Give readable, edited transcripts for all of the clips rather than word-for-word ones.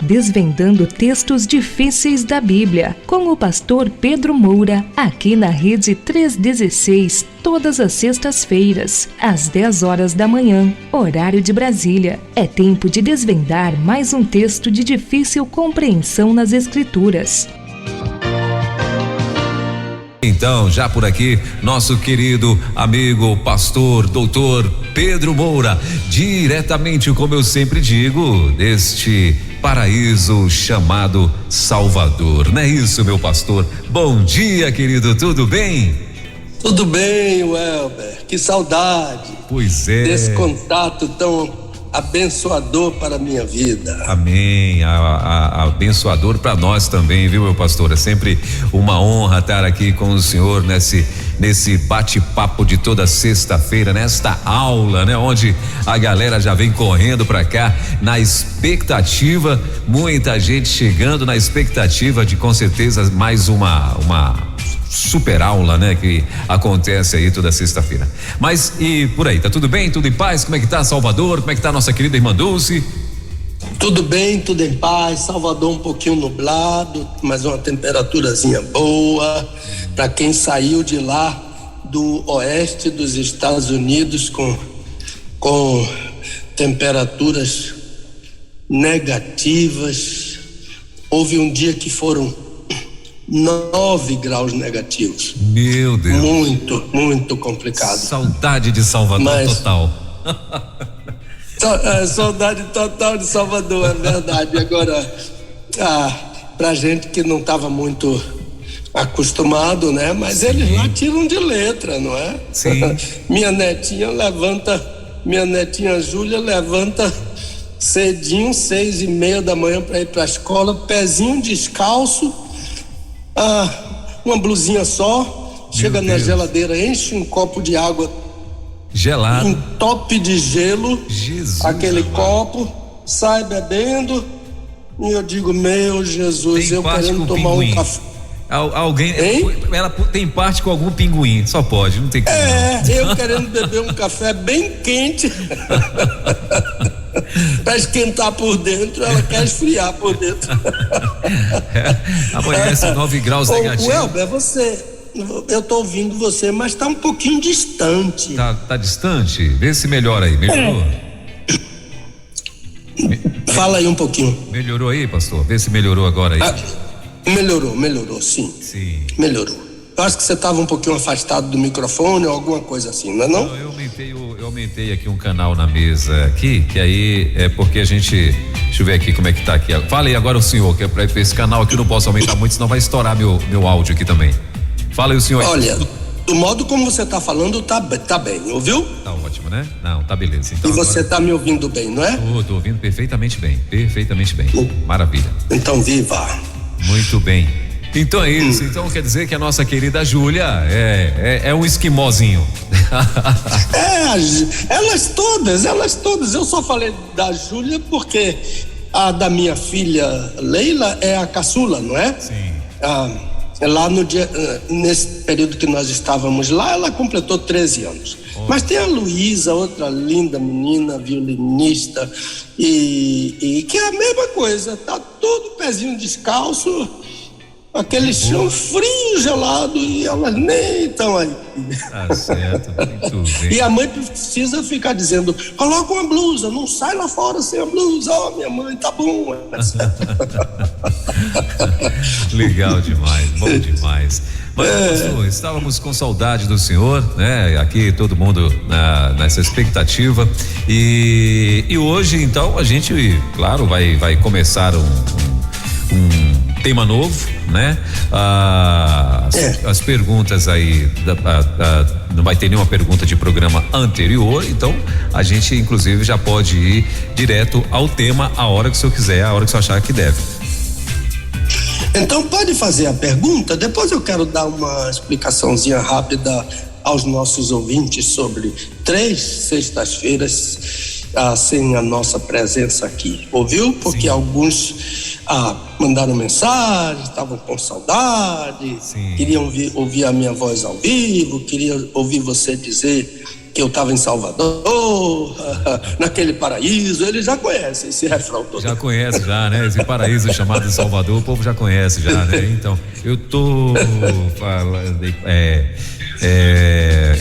desvendando textos difíceis da Bíblia, com o pastor Pedro Moura, aqui na Rede 316, todas as sextas-feiras, às 10 horas da manhã, horário de Brasília. É tempo de desvendar mais um texto de difícil compreensão nas Escrituras. Então, já por aqui, nosso querido amigo, pastor, doutor Pedro Moura, diretamente, como eu sempre digo, deste paraíso chamado Salvador. Não é isso, meu pastor? Bom dia, querido, tudo bem? Tudo bem, Welber, que saudade. Pois é. Desse contato tão abençoador para a minha vida. Amém, abençoador para nós também, viu, meu pastor? É sempre uma honra estar aqui com o senhor nesse bate-papo de toda sexta-feira, nesta aula, né? Onde a galera já vem correndo para cá na expectativa, muita gente chegando na expectativa de, com certeza, mais uma super aula, né? Que acontece aí toda sexta-feira. Mas e por aí, tá tudo bem? Tudo em paz? Como é que tá Salvador? Como é que tá nossa querida irmã Dulce? Tudo bem, tudo em paz. Salvador um pouquinho nublado, mas uma temperaturazinha boa. Para quem saiu de lá do oeste dos Estados Unidos com temperaturas negativas. Houve um dia que foram 9 graus negativos. Meu Deus. Muito complicado. Saudade de Salvador total. Saudade total de Salvador, é verdade. Agora, pra gente que não estava muito acostumado, né? Mas sim, eles lá tiram de letra, não é? Sim. Minha netinha Júlia levanta cedinho, 6:30 da manhã para ir para a escola, pezinho descalço, uma blusinha só, chega na geladeira, enche um copo de água gelado, entope de gelo, Jesus, aquele copo, sai bebendo, e eu digo, meu Jesus, eu querendo tomar um café. Alguém, ela tem parte com algum pinguim, só pode, não tem como. Eu querendo beber um café bem quente para esquentar por dentro, ela quer esfriar por dentro. Amanhece 9 graus negativo. Welber, eu tô ouvindo você, mas tá um pouquinho distante. Tá distante? Vê se melhora aí, melhorou? Fala aí um pouquinho. Melhorou aí, pastor? Vê se melhorou agora aí. Melhorou, sim. Melhorou. Eu acho que você estava um pouquinho afastado do microfone ou alguma coisa assim, não é não? Não, eu aumentei aqui um canal na mesa aqui, que aí é porque a gente, deixa eu ver aqui como é que tá aqui. Fala aí agora o senhor, que é pra esse canal aqui eu não posso aumentar muito, senão vai estourar meu áudio aqui também. Fala aí o senhor. Olha, do modo como você tá falando, tá bem, ouviu? Tá ótimo, né? Não, tá beleza. Então, e você tá me ouvindo bem, não é? Tô ouvindo perfeitamente bem. Maravilha. Então viva. Muito bem. Então é isso. Então quer dizer que a nossa querida Júlia é um esquimozinho. Elas todas. Eu só falei da Júlia porque a da minha filha Leila é a caçula, não é? Sim. Lá nesse período que nós estávamos lá, ela completou 13 anos. Mas tem a Luísa, outra linda menina, violinista, e que é a mesma coisa, tá todo pezinho descalço, aquele chão frio, gelado, e elas nem estão aí. Tá certo, muito bem. E a mãe precisa ficar dizendo, coloca uma blusa, não sai lá fora sem a blusa. Minha mãe, tá bom. Legal demais, bom demais. Mas, pastor, estávamos com saudade do senhor, né? Aqui todo mundo nessa expectativa e hoje então a gente, claro, vai começar um tema novo, né? As perguntas aí, não vai ter nenhuma pergunta de programa anterior, então a gente inclusive já pode ir direto ao tema a hora que o senhor quiser, a hora que o senhor achar que deve. Então pode fazer a pergunta, depois eu quero dar uma explicaçãozinha rápida aos nossos ouvintes sobre 3 sextas-feiras sem a nossa presença aqui, ouviu? Porque sim, alguns mandaram mensagem, estavam com saudade, sim, queriam ouvir a minha voz ao vivo, queriam ouvir você dizer que eu estava em Salvador, naquele paraíso. Ele já conhece esse refrão todo. Já conhece já, né? Esse paraíso chamado Salvador, o povo já conhece já, né? Então, eu tô falando,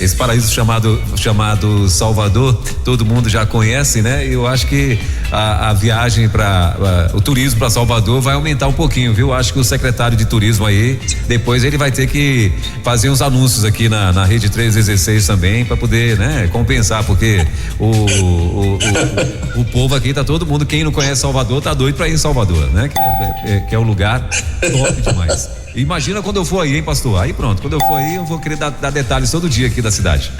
esse paraíso chamado Salvador, todo mundo já conhece, né? Eu acho que a viagem o turismo para Salvador vai aumentar um pouquinho, viu? Acho que o secretário de turismo aí, depois ele vai ter que fazer uns anúncios aqui na Rede 316 também, para poder, né, compensar, porque o povo aqui tá todo mundo, quem não conhece Salvador tá doido para ir em Salvador, né? Que é um lugar top demais. Imagina quando eu for aí, hein, pastor? Aí pronto, quando eu for aí eu vou querer dar detalhes todo dia aqui da cidade.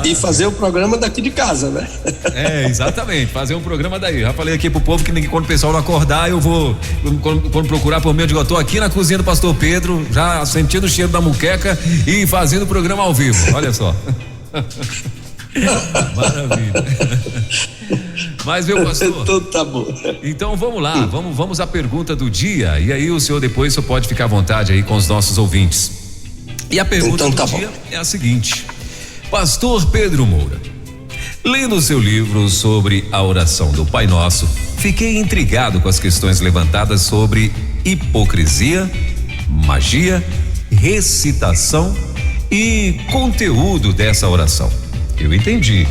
E fazer o programa daqui de casa, né? Exatamente, fazer um programa daí. Já falei aqui pro povo que quando o pessoal não acordar, eu vou, quando procurar por mim, eu digo, eu tô aqui na cozinha do pastor Pedro, já sentindo o cheiro da muqueca e fazendo o programa ao vivo, olha só. Maravilha. Mas, meu pastor, tudo tá bom. Então vamos lá, vamos à pergunta do dia, e aí o senhor depois pode ficar à vontade aí com os nossos ouvintes. E a pergunta do dia é a seguinte: Pastor Pedro Moura, lendo o seu livro sobre a oração do Pai Nosso, fiquei intrigado com as questões levantadas sobre hipocrisia, magia, recitação e conteúdo dessa oração. Eu entendi,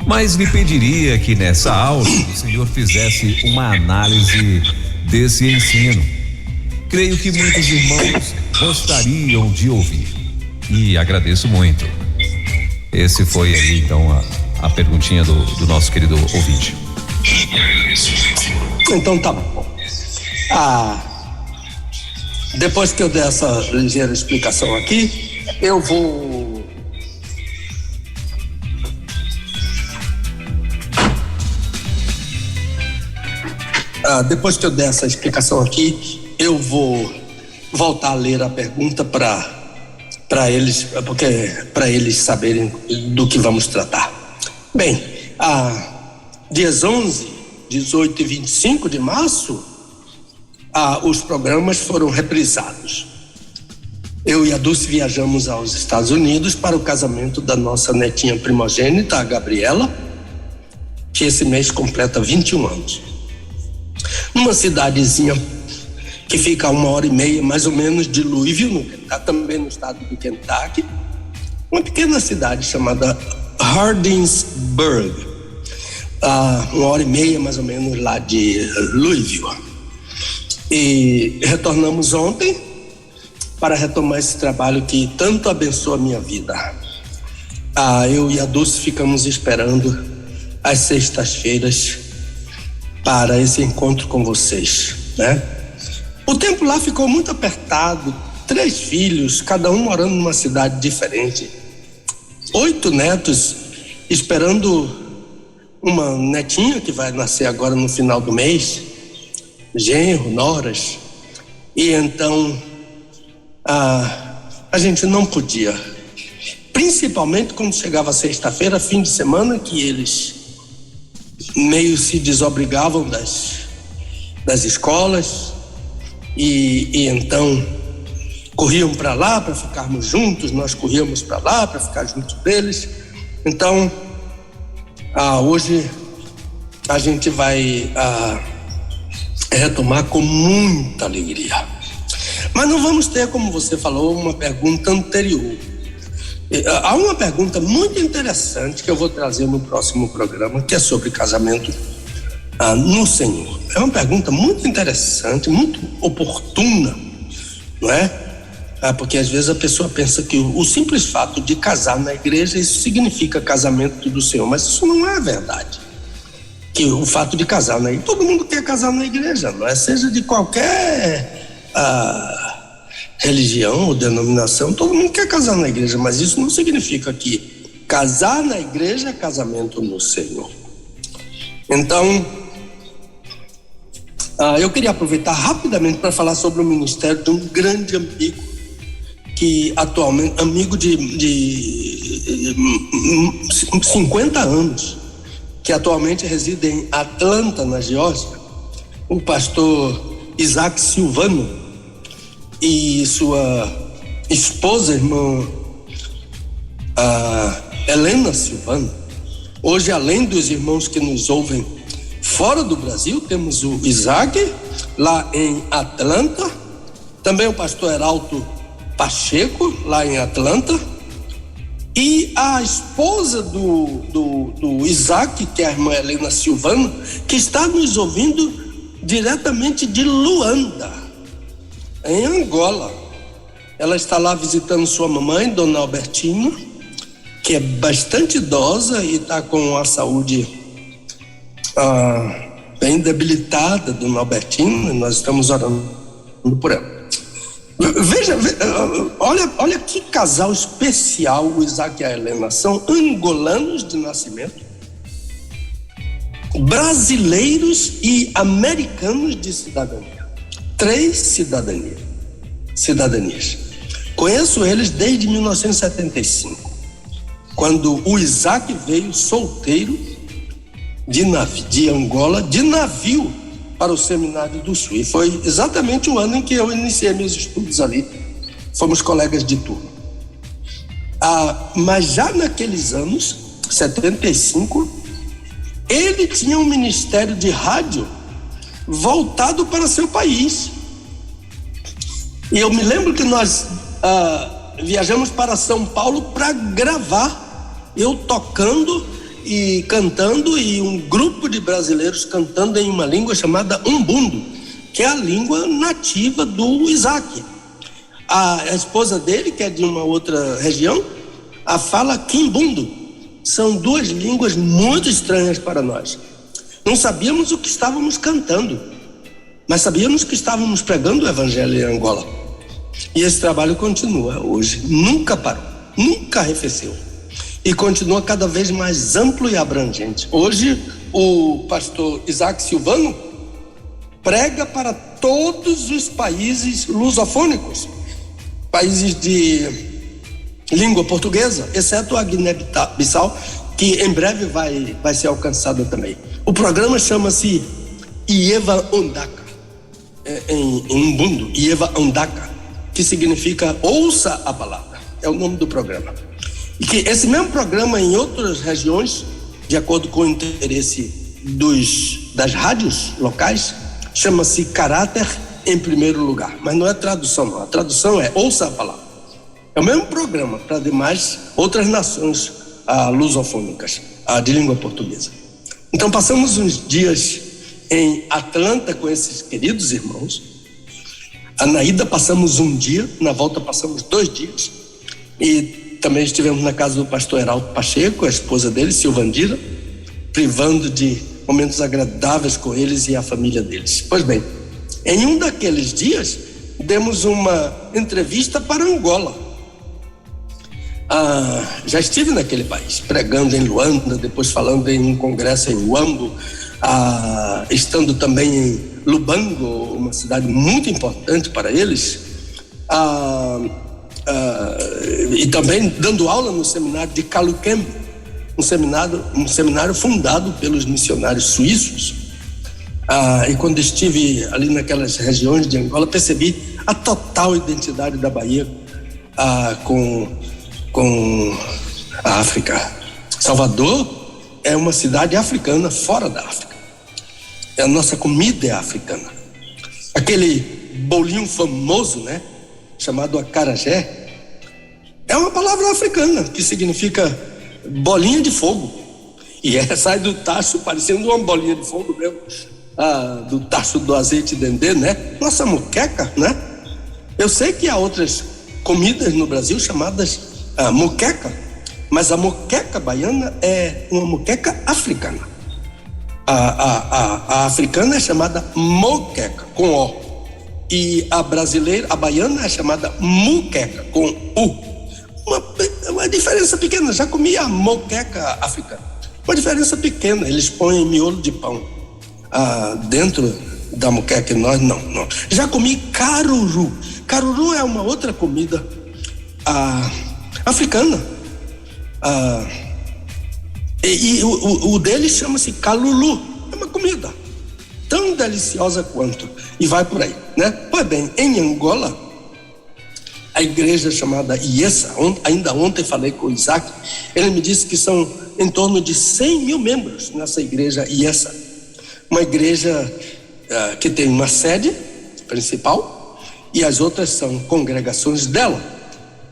mas lhe pediria que nessa aula o senhor fizesse uma análise desse ensino. Creio que muitos irmãos gostariam de ouvir e agradeço muito. Esse foi aí então a perguntinha do nosso querido ouvinte. Então tá bom. Depois que eu der essa ligeira explicação aqui, eu vou depois que eu der essa explicação aqui, eu vou voltar a ler a pergunta para eles saberem do que vamos tratar. Bem, dias 11, 18 e 25 de março, os programas foram reprisados. Eu e a Dulce viajamos aos Estados Unidos para o casamento da nossa netinha primogênita, a Gabriela, que esse mês completa 21 anos. Numa cidadezinha que fica a 1h30 mais ou menos de Louisville, também no estado do Kentucky, uma pequena cidade chamada Hardinsburg, 1h30 mais ou menos lá de Louisville. E retornamos ontem para retomar esse trabalho que tanto abençoa a minha vida. Eu e a Dulce ficamos esperando às sextas-feiras para esse encontro com vocês, né? O tempo lá ficou muito apertado, 3 filhos, cada um morando numa cidade diferente, 8 netos, esperando uma netinha que vai nascer agora no final do mês, genro, noras, e então a gente não podia, principalmente quando chegava sexta-feira, fim de semana, que eles meio se desobrigavam das escolas e então corriam para lá para ficarmos juntos, nós corríamos para lá para ficar juntos deles. Então hoje a gente vai retomar com muita alegria, mas não vamos ter, como você falou, uma pergunta anterior. Há uma pergunta muito interessante que eu vou trazer no próximo programa, que é sobre casamento no Senhor. É uma pergunta muito interessante, muito oportuna, não é? Porque às vezes a pessoa pensa que o simples fato de casar na igreja, isso significa casamento do Senhor, mas isso não é verdade. Que o fato de casar na igreja, todo mundo quer casar na igreja, não é? Seja de qualquer religião ou denominação, todo mundo quer casar na igreja, mas isso não significa que casar na igreja é casamento no Senhor. Então, eu queria aproveitar rapidamente para falar sobre o ministério de um grande amigo, que atualmente, amigo de 50 anos, que atualmente reside em Atlanta, na Geórgia, o pastor Isaac Silvano, e sua esposa, irmã a Helena Silvano. Hoje, além dos irmãos que nos ouvem fora do Brasil, temos o Isaac, lá em Atlanta, também o pastor Heraldo Pacheco, lá em Atlanta, e a esposa do Isaac, que é a irmã Helena Silvano, que está nos ouvindo diretamente de Luanda, em Angola. Ela está lá visitando sua mamãe, Dona Albertina, que é bastante idosa e está com a saúde bem debilitada, Dona Albertina. Nós estamos orando por ela. Veja, olha que casal especial o Isaac e a Helena. São angolanos de nascimento, brasileiros e americanos de cidadania. 3 cidadanias. Conheço eles desde 1975, quando o Isaac veio solteiro de Angola, de navio, para o Seminário do Sul. E foi exatamente o ano em que eu iniciei meus estudos ali. Fomos colegas de turma. Mas já naqueles anos, 75, ele tinha um ministério de rádio voltado para seu país. E eu me lembro que nós viajamos para São Paulo para gravar, eu tocando e cantando, e um grupo de brasileiros cantando em uma língua chamada Umbundo, que é a língua nativa do Isaac. A esposa dele, que é de uma outra região, fala Quimbundo. São 2 línguas muito estranhas para nós. Não sabíamos o que estávamos cantando, mas sabíamos que estávamos pregando o evangelho em Angola. E esse trabalho continua hoje, nunca parou, nunca arrefeceu. E continua cada vez mais amplo e abrangente. Hoje, o pastor Isaac Silvano prega para todos os países lusofônicos, países de língua portuguesa, exceto a Guiné-Bissau, que em breve vai ser alcançada também. O programa chama-se Ieva Ondaka, em Umbundo, Ieva Ondaka, que significa ouça a palavra, é o nome do programa. E que esse mesmo programa em outras regiões, de acordo com o interesse das rádios locais, chama-se Caráter em Primeiro Lugar. Mas não é tradução, não. A tradução é ouça a palavra. É o mesmo programa para demais outras nações lusofônicas, de língua portuguesa. Então passamos uns dias em Atlanta com esses queridos irmãos. Na ida passamos um dia, na volta passamos 2 dias. E também estivemos na casa do pastor Heraldo Pacheco, a esposa dele, Silvandira, privando de momentos agradáveis com eles e a família deles. Pois bem, em um daqueles dias, demos uma entrevista para Angola. Já estive naquele país, pregando em Luanda, depois falando em um congresso em Huambo, estando também em Lubango, uma cidade muito importante para eles, e também dando aula no seminário de Kalukem, um seminário fundado pelos missionários suíços. E quando estive ali naquelas regiões de Angola, percebi a total identidade da Bahia com a África. Salvador é uma cidade africana fora da África. A nossa comida é africana. Aquele bolinho famoso, né, chamado acarajé, é uma palavra africana que significa bolinha de fogo. E sai do tacho parecendo uma bolinha de fogo mesmo, do tacho do azeite dendê, né? Nossa moqueca, né? Eu sei que há outras comidas no Brasil chamadas moqueca, mas a moqueca baiana é uma moqueca africana. A africana é chamada moqueca, com O. E a brasileira, a baiana, é chamada muqueca, com U. Uma diferença pequena. Já comi a moqueca africana. Uma diferença pequena. Eles põem miolo de pão dentro da moqueca e nós não. Já comi caruru. Caruru é uma outra comida africana. E o deles chama-se calulu. É uma comida tão deliciosa quanto. E vai por aí, né? Pois bem, em Angola, a igreja chamada IESA. Ainda ontem falei com o Isaac, ele me disse que são em torno de 100 mil membros nessa igreja IESA, uma igreja que tem uma sede principal e as outras são congregações dela.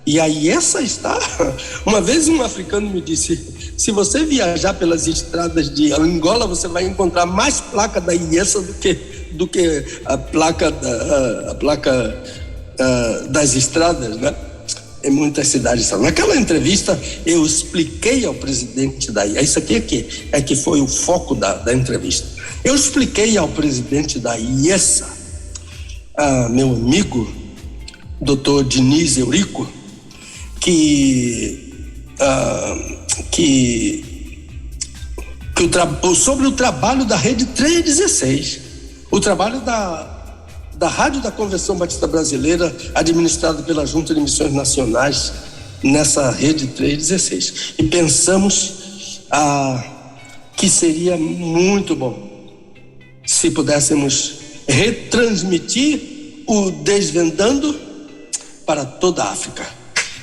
E a IESA está... Uma vez um africano me disse, se você viajar pelas estradas de Angola, você vai encontrar mais placa da IESA do que a placa das estradas, né? Em muitas cidades. Naquela entrevista eu expliquei ao presidente da IESA, isso aqui é que foi o foco da entrevista. Eu expliquei ao presidente da IESA, meu amigo Dr. Diniz Eurico, sobre o trabalho da Rede 316, o trabalho da Rádio da Convenção Batista Brasileira, administrada pela Junta de Missões Nacionais, nessa Rede 316. E pensamos que seria muito bom se pudéssemos retransmitir o Desvendando para toda a África,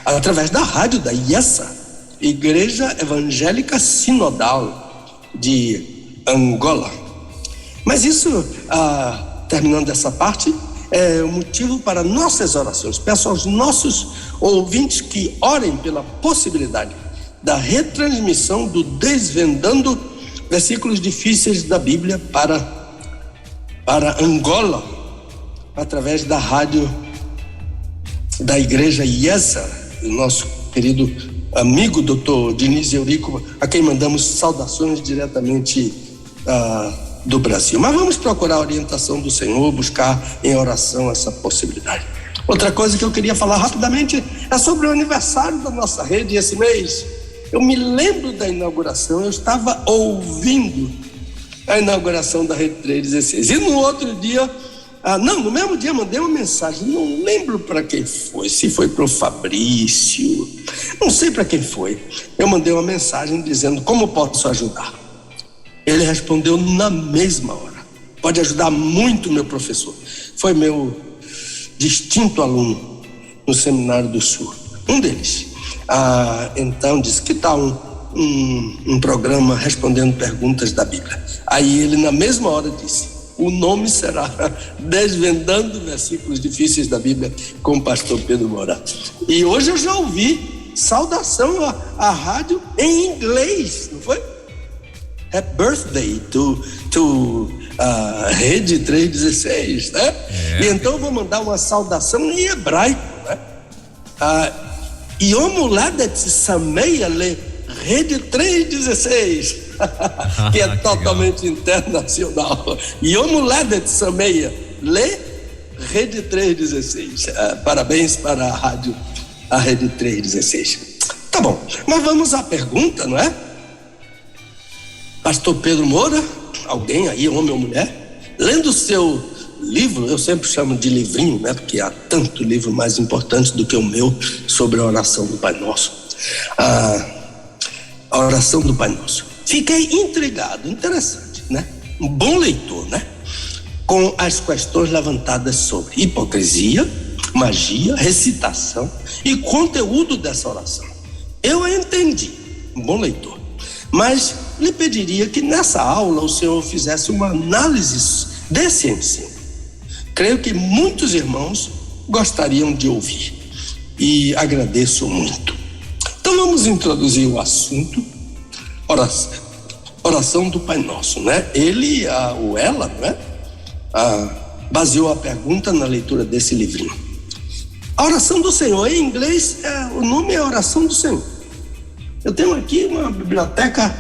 através da rádio da IESA, Igreja Evangélica Sinodal de Angola. Mas isso, terminando essa parte, é o motivo para nossas orações. Peço aos nossos ouvintes que orem pela possibilidade da retransmissão do Desvendando versículos difíceis da Bíblia para Angola, através da rádio da igreja IESA, o nosso querido amigo Dr. Diniz Eurico, a quem mandamos saudações diretamente do Brasil. Mas vamos procurar a orientação do Senhor, buscar em oração essa possibilidade. Outra coisa que eu queria falar rapidamente é sobre o aniversário da nossa rede esse mês. Eu me lembro da inauguração, eu estava ouvindo a inauguração da Rede 316. E no outro dia, no mesmo dia mandei uma mensagem, não lembro para quem foi, se foi para o Fabrício, não sei para quem foi. Eu mandei uma mensagem dizendo como posso ajudar. Ele respondeu na mesma hora: pode ajudar muito, meu professor. Foi meu distinto aluno no Seminário do Sul, um deles. Então disse, que tal um programa respondendo perguntas da Bíblia? Aí ele na mesma hora disse, o nome será Desvendando Versículos Difíceis da Bíblia com o pastor Pedro Moura. E hoje eu já ouvi saudação à rádio em inglês, não foi? Happy birthday to Rede 316, né? E então eu vou mandar uma saudação em hebraico, né? Yom Holadet Sameach le Rede 316, que é totalmente internacional. Yom Holadet Sameach le Rede 316. Parabéns para a Rede 316. Tá bom, mas vamos à pergunta, não é? Pastor Pedro Moura, alguém aí, homem ou mulher, lendo o seu livro, eu sempre chamo de livrinho, né? Porque há tanto livro mais importante do que o meu sobre a oração do Pai Nosso. A oração do Pai Nosso. Fiquei intrigado, interessante, né? Um bom leitor, né? Com as questões levantadas sobre hipocrisia, magia, recitação e conteúdo dessa oração. Eu a entendi, um bom leitor. Mas lhe pediria que nessa aula o senhor fizesse uma análise desse ensino. Creio que muitos irmãos gostariam de ouvir e agradeço muito. Então vamos introduzir o assunto, oração do Pai Nosso, né? Ele, ou ela, né? Baseou a pergunta na leitura desse livrinho. A oração do Senhor, em inglês, o nome é oração do Senhor. Eu tenho aqui uma biblioteca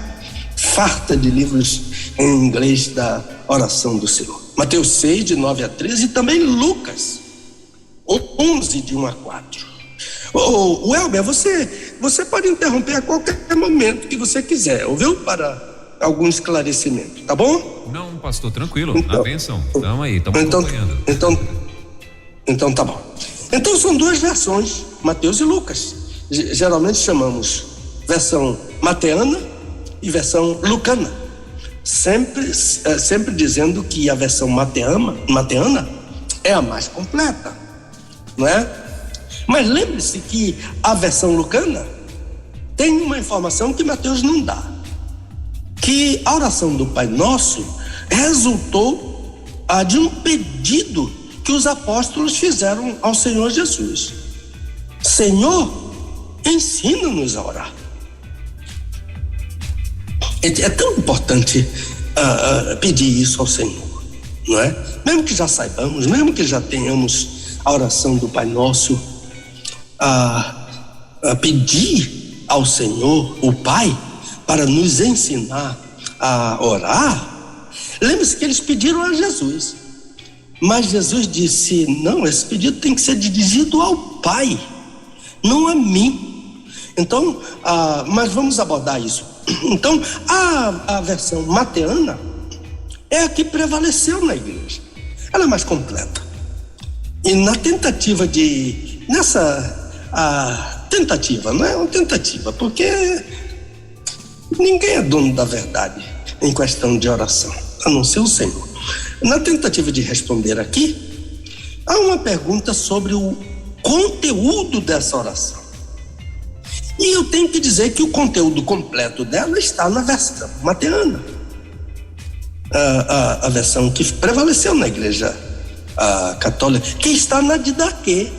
farta de livros em inglês da oração do Senhor. Mateus 6, de 9 a 13, e também Lucas 11, de 1 a 4. Welber, você pode interromper a qualquer momento que você quiser, ouviu? Para algum esclarecimento, tá bom? Não, pastor, tranquilo, a bênção. Estamos aí, estamos acompanhando. Então tá bom. Então são duas versões, Mateus e Lucas. Geralmente chamamos versão mateana e versão lucana, sempre dizendo que a versão mateana é a mais completa, não é? Mas lembre-se que a versão lucana tem uma informação que Mateus não dá, que a oração do Pai Nosso resultou de um pedido que os apóstolos fizeram ao Senhor Jesus. Senhor, ensina-nos a orar. É tão importante pedir isso ao Senhor, não é? Mesmo que já saibamos, mesmo que já tenhamos a oração do Pai Nosso, pedir ao Senhor, o Pai, para nos ensinar a orar. Lembre-se que eles pediram a Jesus, mas Jesus disse: não, esse pedido tem que ser dirigido ao Pai, não a mim. Então, mas vamos abordar isso. Então, a versão mateana é a que prevaleceu na igreja. Ela é mais completa. E na tentativa tentativa, não é uma tentativa, porque ninguém é dono da verdade em questão de oração, a não ser o Senhor. Na tentativa de responder aqui, há uma pergunta sobre o conteúdo dessa oração. E eu tenho que dizer que o conteúdo completo dela está na versão mateana, a versão que prevaleceu na igreja católica, que está na Didaquê,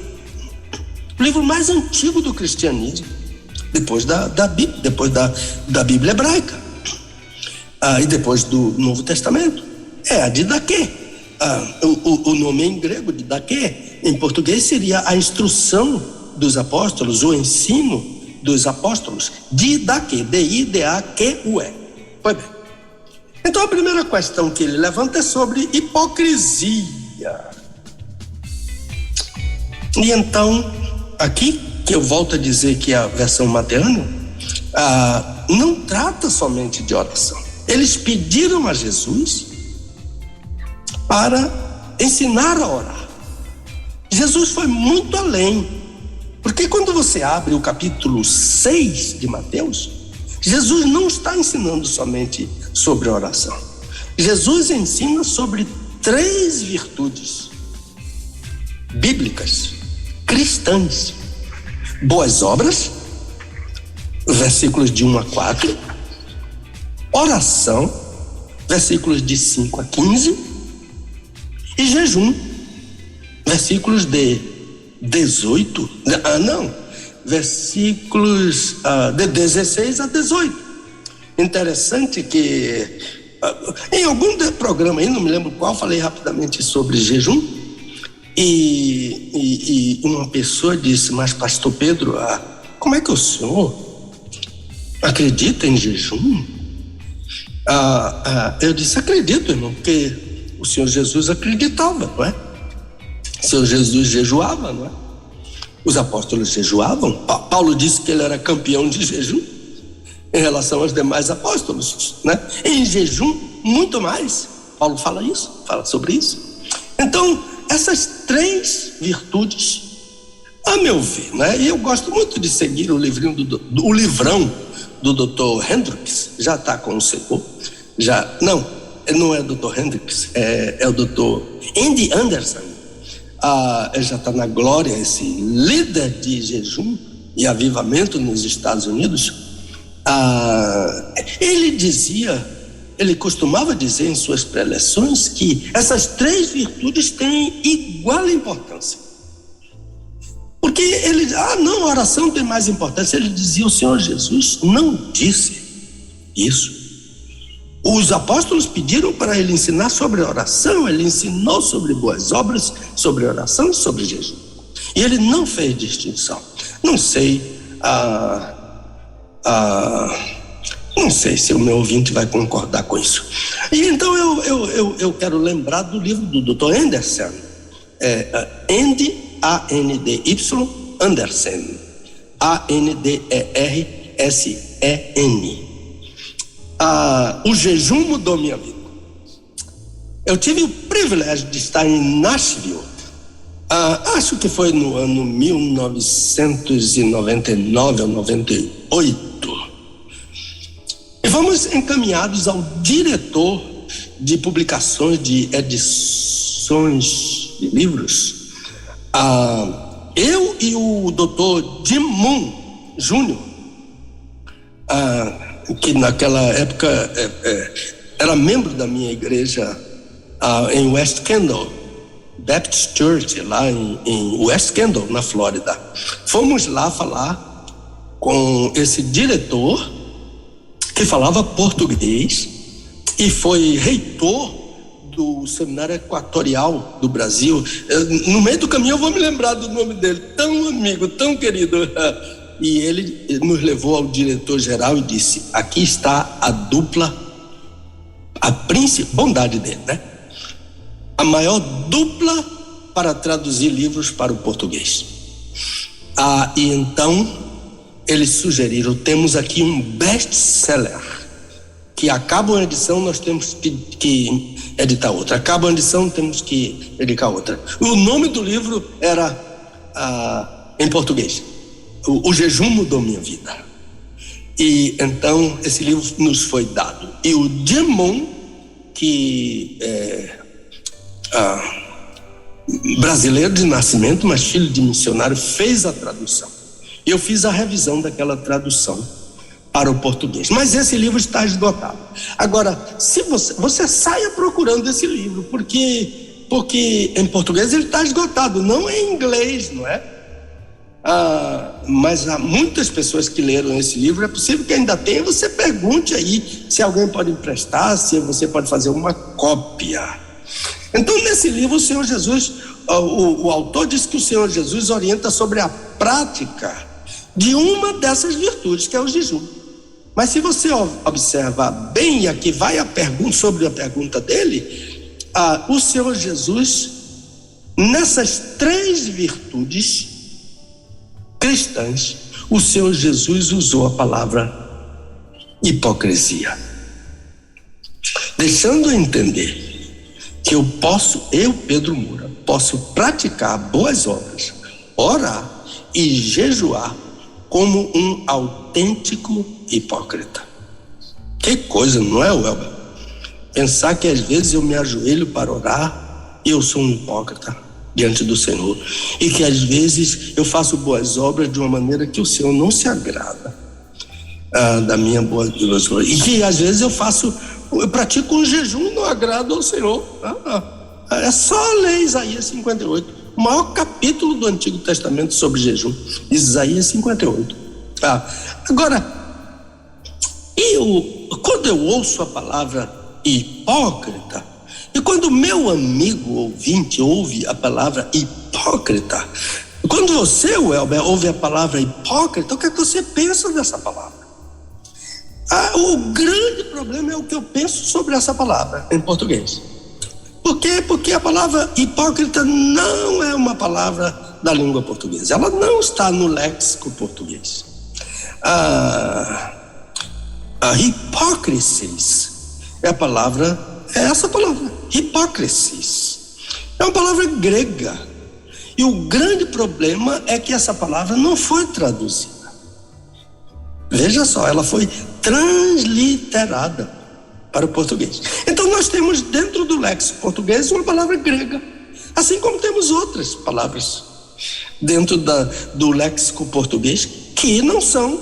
o livro mais antigo do cristianismo, depois da Bíblia, depois da Bíblia hebraica, e depois do Novo Testamento. É a Didaquê. O nome em grego, Didaquê, em português seria a instrução dos apóstolos, o ensino dos apóstolos. Didaquê, D-I-D-A-Q-U-E. Pois bem. Então a primeira questão que ele levanta é sobre hipocrisia. E então, aqui, que eu volto a dizer que a versão mateana não trata somente de oração. Eles pediram a Jesus para ensinar a orar. Jesus foi muito além, porque quando você abre o capítulo 6 de Mateus, Jesus não está ensinando somente sobre oração. Jesus ensina sobre 3 virtudes bíblicas, cristãs: boas obras, versículos de 1 a 4, oração, versículos de 5 a 15, e jejum, versículos de 18, versículos de 16 a 18. Interessante que em algum programa aí, não me lembro qual, falei rapidamente sobre jejum, e uma pessoa disse: mas pastor Pedro, como é que o senhor acredita em jejum? Eu disse: acredito, irmão, porque o Senhor Jesus acreditava, não é? O Senhor Jesus jejuava, não é? Os apóstolos jejuavam. Paulo disse que ele era campeão de jejum em relação aos demais apóstolos, né? Em jejum, muito mais. Paulo fala sobre isso. Então, essas 3 virtudes, a meu ver, né? E eu gosto muito de seguir o livrão do Dr. Hendricks. Já está com o Senhor. Não é o Dr. Hendricks, é o Dr. Andy Anderson. Ele já está na glória, esse líder de jejum e avivamento nos Estados Unidos. Ele costumava dizer em suas preleções que essas 3 virtudes têm igual importância. Porque ele, a oração tem mais importância. Ele dizia: o Senhor Jesus não disse isso. Os apóstolos pediram para ele ensinar sobre oração, ele ensinou sobre boas obras, sobre oração e sobre jejum. E ele não fez distinção. Não sei se o meu ouvinte vai concordar com isso. E então eu quero lembrar do livro do Dr. Anderson, Andy, A-N-D-Y, Anderson, A-N-D-E-R-S-E-N. O jejum mudou minha vida. Eu tive o privilégio de estar em Nashville, acho que foi no ano 1999 ou 98. E fomos encaminhados ao diretor de publicações, de edições de livros. eu e o doutor Jim Moon Jr., que naquela época era membro da minha igreja em West Kendall, Baptist Church, lá em West Kendall, na Flórida. Fomos lá falar com esse diretor que falava português e foi reitor do Seminário Equatorial do Brasil. No meio do caminho eu vou me lembrar do nome dele, tão amigo, tão querido. E ele nos levou ao diretor-geral e disse: aqui está a dupla, bondade dele, né? A maior dupla para traduzir livros para o português. E então eles sugeriram: temos aqui um best-seller, que acaba uma edição, nós temos que editar outra. Acaba uma edição, temos que editar outra. O nome do livro era, em português, O Jejum Mudou Minha Vida. E então esse livro nos foi dado. E o Jim Moon, que brasileiro de nascimento, mas filho de missionário, fez a tradução. Eu fiz a revisão daquela tradução para o português. Mas esse livro está esgotado. Agora, se você saia procurando esse livro, porque em português ele está esgotado, não em inglês, não é? Mas há muitas pessoas que leram esse livro. É possível que ainda tenha. Você pergunte aí se alguém pode emprestar, se você pode fazer uma cópia. Então, nesse livro, o Senhor Jesus, o autor diz que o Senhor Jesus orienta sobre a prática de uma dessas virtudes, que é o jejum. Mas se você observar bem, e aqui vai sobre a pergunta dele, o Senhor Jesus, nessas 3 virtudes cristãs, o Senhor Jesus usou a palavra hipocrisia, deixando entender que eu, Pedro Moura, posso praticar boas obras, orar e jejuar como um autêntico hipócrita. Que coisa, não é, Welber? Pensar que às vezes eu me ajoelho para orar e eu sou um hipócrita diante do Senhor, e que às vezes eu faço boas obras de uma maneira que o Senhor não se agrada da minha boa obra, e que às vezes eu pratico um jejum e não agrado ao Senhor. É só ler Isaías 58, o maior capítulo do Antigo Testamento sobre jejum, Isaías 58. Agora, quando eu ouço a palavra hipócrita, e quando o meu amigo ouvinte ouve a palavra hipócrita, quando você, Welber, ouve a palavra hipócrita, o que é que você pensa dessa palavra? O grande problema é o que eu penso sobre essa palavra em português. Por quê? Porque a palavra hipócrita não é uma palavra da língua portuguesa. Ela não está no léxico português. Hipócrisis é essa palavra, hipócrisis. É uma palavra grega. E o grande problema é que essa palavra não foi traduzida. Veja só, ela foi transliterada para o português. Então nós temos dentro do léxico português uma palavra grega, assim como temos outras palavras dentro do léxico português que não são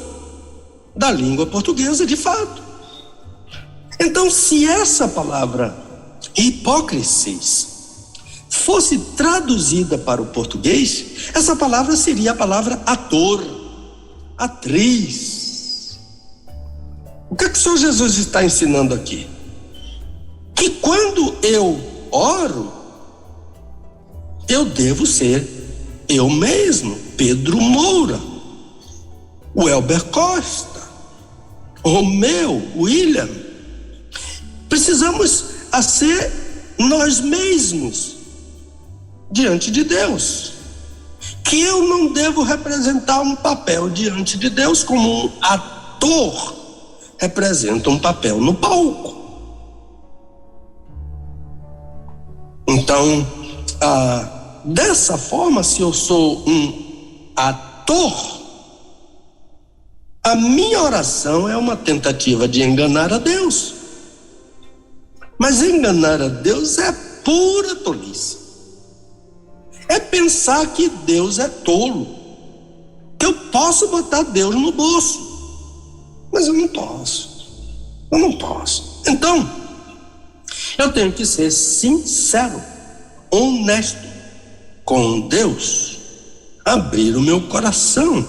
da língua portuguesa de fato. Então, se essa palavra hipócrisis fosse traduzida para o português, essa palavra seria a palavra ator, atriz. O que é que o Senhor Jesus está ensinando aqui? Que quando eu oro, eu devo ser eu mesmo, Pedro Moura, Welber Costa, Romeu, William. Precisamos ser nós mesmos diante de Deus. Que eu não devo representar um papel diante de Deus como um ator representa um papel no palco. Então, dessa forma, se eu sou um ator, a minha oração é uma tentativa de enganar a Deus. Mas enganar a Deus é pura tolice. É pensar que Deus é tolo, que eu posso botar Deus no bolso, mas eu não posso. Então, eu tenho que ser sincero, honesto com Deus, abrir o meu coração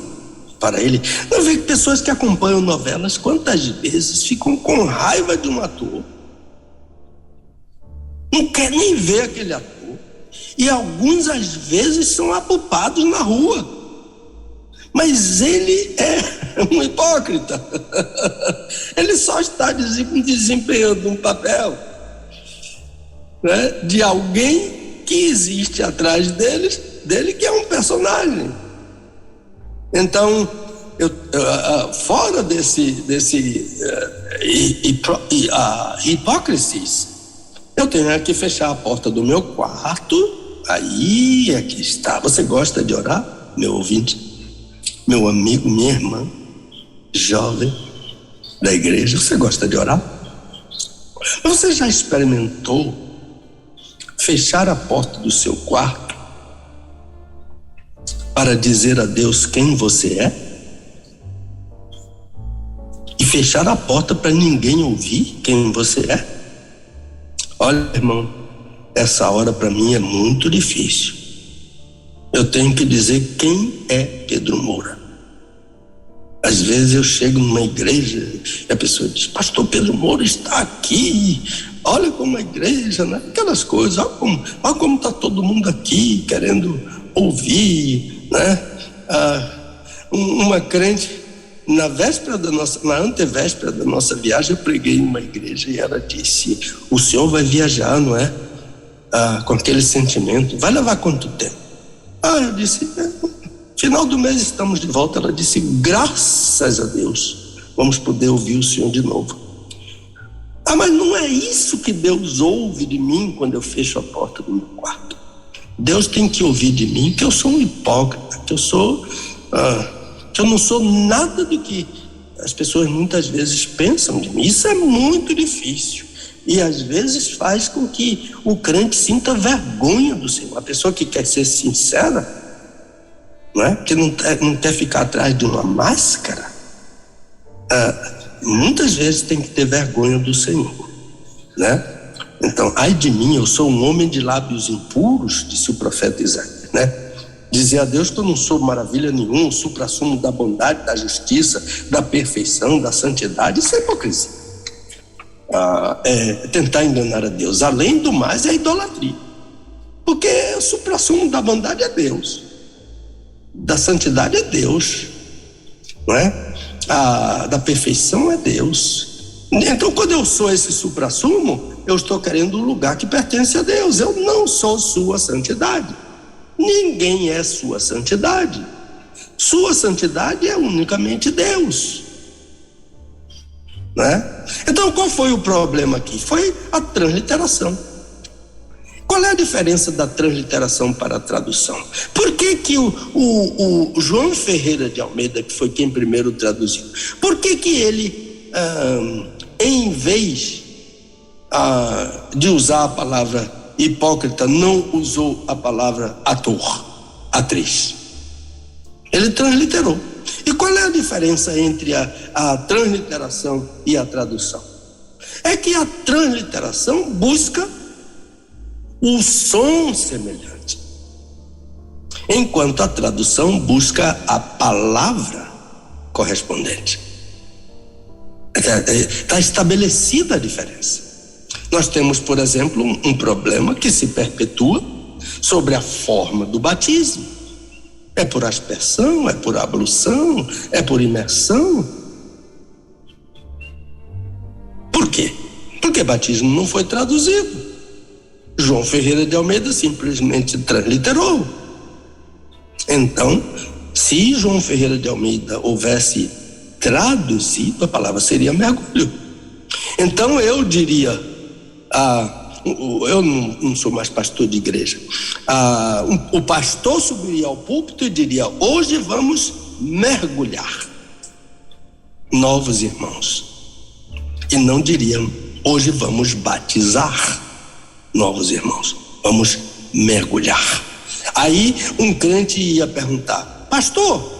para Ele. Não vejo pessoas que acompanham novelas, quantas vezes ficam com raiva de um ator, não quer nem ver aquele ator, e alguns às vezes são apupados na rua, mas ele é um hipócrita. Ele só está desempenhando um papel, né, de alguém que existe atrás dele, que é um personagem. Então, fora desse hipocrisias, eu tenho que fechar a porta do meu quarto. Aí, aqui está. Você gosta de orar, meu ouvinte, meu amigo, minha irmã, jovem da igreja? Você gosta de orar? Você já experimentou fechar a porta do seu quarto para dizer a Deus quem você é? E fechar a porta para ninguém ouvir quem você é? Olha, irmão, essa hora para mim é muito difícil. Eu tenho que dizer quem é Pedro Moura. Às vezes eu chego numa igreja e a pessoa diz: pastor Pedro Moura está aqui, olha como a igreja, né? Aquelas coisas, olha como está todo mundo aqui querendo ouvir, né? Uma crente, na antevéspera da nossa viagem, eu preguei em uma igreja e ela disse: o senhor vai viajar, não é? Com aquele sentimento, vai levar quanto tempo? Eu disse: final do mês estamos de volta. Ela disse: graças a Deus, vamos poder ouvir o senhor de novo. Mas não é isso que Deus ouve de mim quando eu fecho a porta do meu quarto. Deus tem que ouvir de mim que eu sou um hipócrita, que eu não sou nada do que as pessoas muitas vezes pensam de mim. Isso é muito difícil e às vezes faz com que o crente sinta vergonha do Senhor. A pessoa que quer ser sincera, não é? Que não quer ficar atrás de uma máscara, muitas vezes tem que ter vergonha do Senhor, né? Então, ai de mim, eu sou um homem de lábios impuros, disse o profeta Isaías, né? Dizer a Deus que eu não sou maravilha nenhuma, o suprassumo da bondade, da justiça, da perfeição, da santidade, isso é hipocrisia. É tentar enganar a Deus. Além do mais, é idolatria, porque o suprassumo da bondade é Deus, da santidade é Deus, não é? Da perfeição é Deus. Então, quando eu sou esse suprassumo, eu estou querendo um lugar que pertence a Deus. Eu não sou sua santidade. Ninguém é sua santidade. Sua santidade é unicamente Deus, né? Então, qual foi o problema aqui? Foi a transliteração. Qual é a diferença da transliteração para a tradução? Por que o João Ferreira de Almeida, que foi quem primeiro traduziu, por que ele, em vez de usar a palavra hipócrita, não usou a palavra ator, atriz? Ele transliterou. E qual é a diferença entre a transliteração e a tradução? É que a transliteração busca o som semelhante, enquanto a tradução busca a palavra correspondente. Está estabelecida a diferença. Nós temos, por exemplo, um problema que se perpetua sobre a forma do batismo. É por aspersão, é por ablução, é por imersão. Por quê? Porque batismo não foi traduzido. João Ferreira de Almeida simplesmente transliterou. Então, se João Ferreira de Almeida houvesse traduzido, a palavra seria mergulho. Então eu diria, eu não sou mais pastor de igreja, o pastor subiria ao púlpito e diria: hoje vamos mergulhar novos irmãos, e não diria: hoje vamos batizar novos irmãos, vamos mergulhar. Aí um crente ia perguntar: pastor,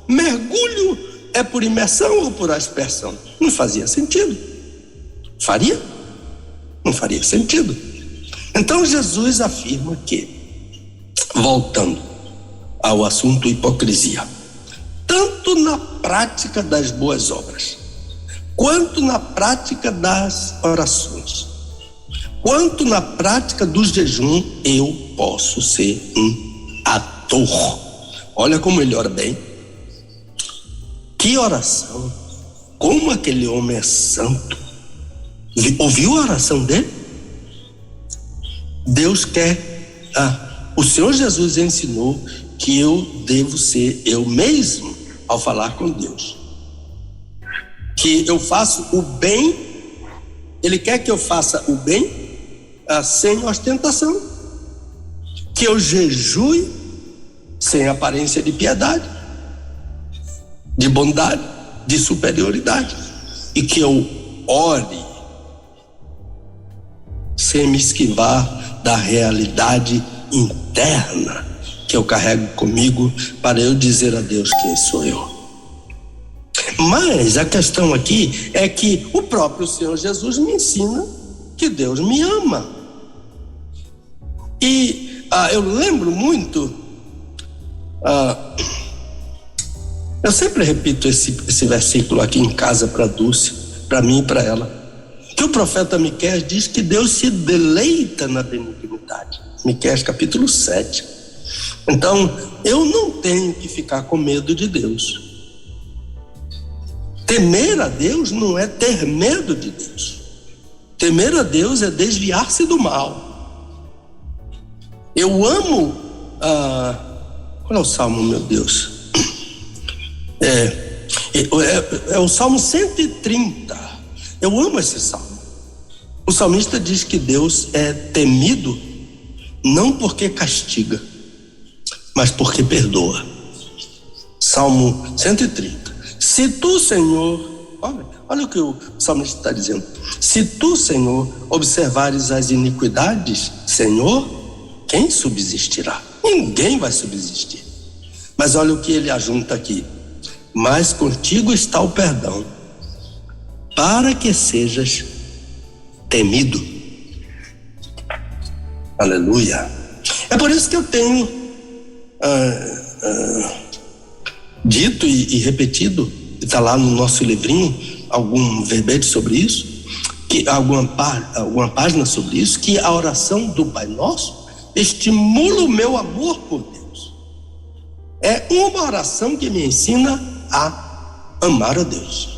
mergulho é por imersão ou por aspersão? Não fazia sentido. Faria? Não faria sentido. Então Jesus afirma que, voltando ao assunto hipocrisia, tanto na prática das boas obras, quanto na prática das orações, quanto na prática do jejum, eu posso ser um ator. Olha como ele ora bem. Que oração! Como aquele homem é santo! Ouviu a oração dele? Deus quer. O Senhor Jesus ensinou que eu devo ser eu mesmo ao falar com Deus. Que eu faço o bem. Ele quer que eu faça o bem sem ostentação, que eu jejue sem aparência de piedade, de bondade, de superioridade, e que eu ore sem me esquivar da realidade interna que eu carrego comigo para eu dizer a Deus quem sou eu. Mas a questão aqui é que o próprio Senhor Jesus me ensina que Deus me ama. E eu lembro muito, eu sempre repito esse versículo aqui em casa para Dulce, para mim e para ela, que o profeta Miqueias diz que Deus se deleita na benignidade. Miqueias capítulo 7. Então, eu não tenho que ficar com medo de Deus. Temer a Deus não é ter medo de Deus. Temer a Deus é desviar-se do mal. Eu amo. Qual é o salmo, meu Deus? É o salmo 130. Eu amo esse salmo. O salmista diz que Deus é temido não porque castiga, mas porque perdoa. Salmo 130. Se tu, Senhor, olha o que o salmista está dizendo. Se tu, Senhor, observares as iniquidades, Senhor, quem subsistirá? Ninguém vai subsistir. Mas olha o que ele ajunta aqui: mas contigo está o perdão, para que sejas temido. Aleluia. É por isso que eu tenho dito e repetido, está lá no nosso livrinho algum verbete sobre isso, que alguma página sobre isso, que a oração do Pai Nosso estimula o meu amor por Deus. É uma oração que me ensina a amar a Deus.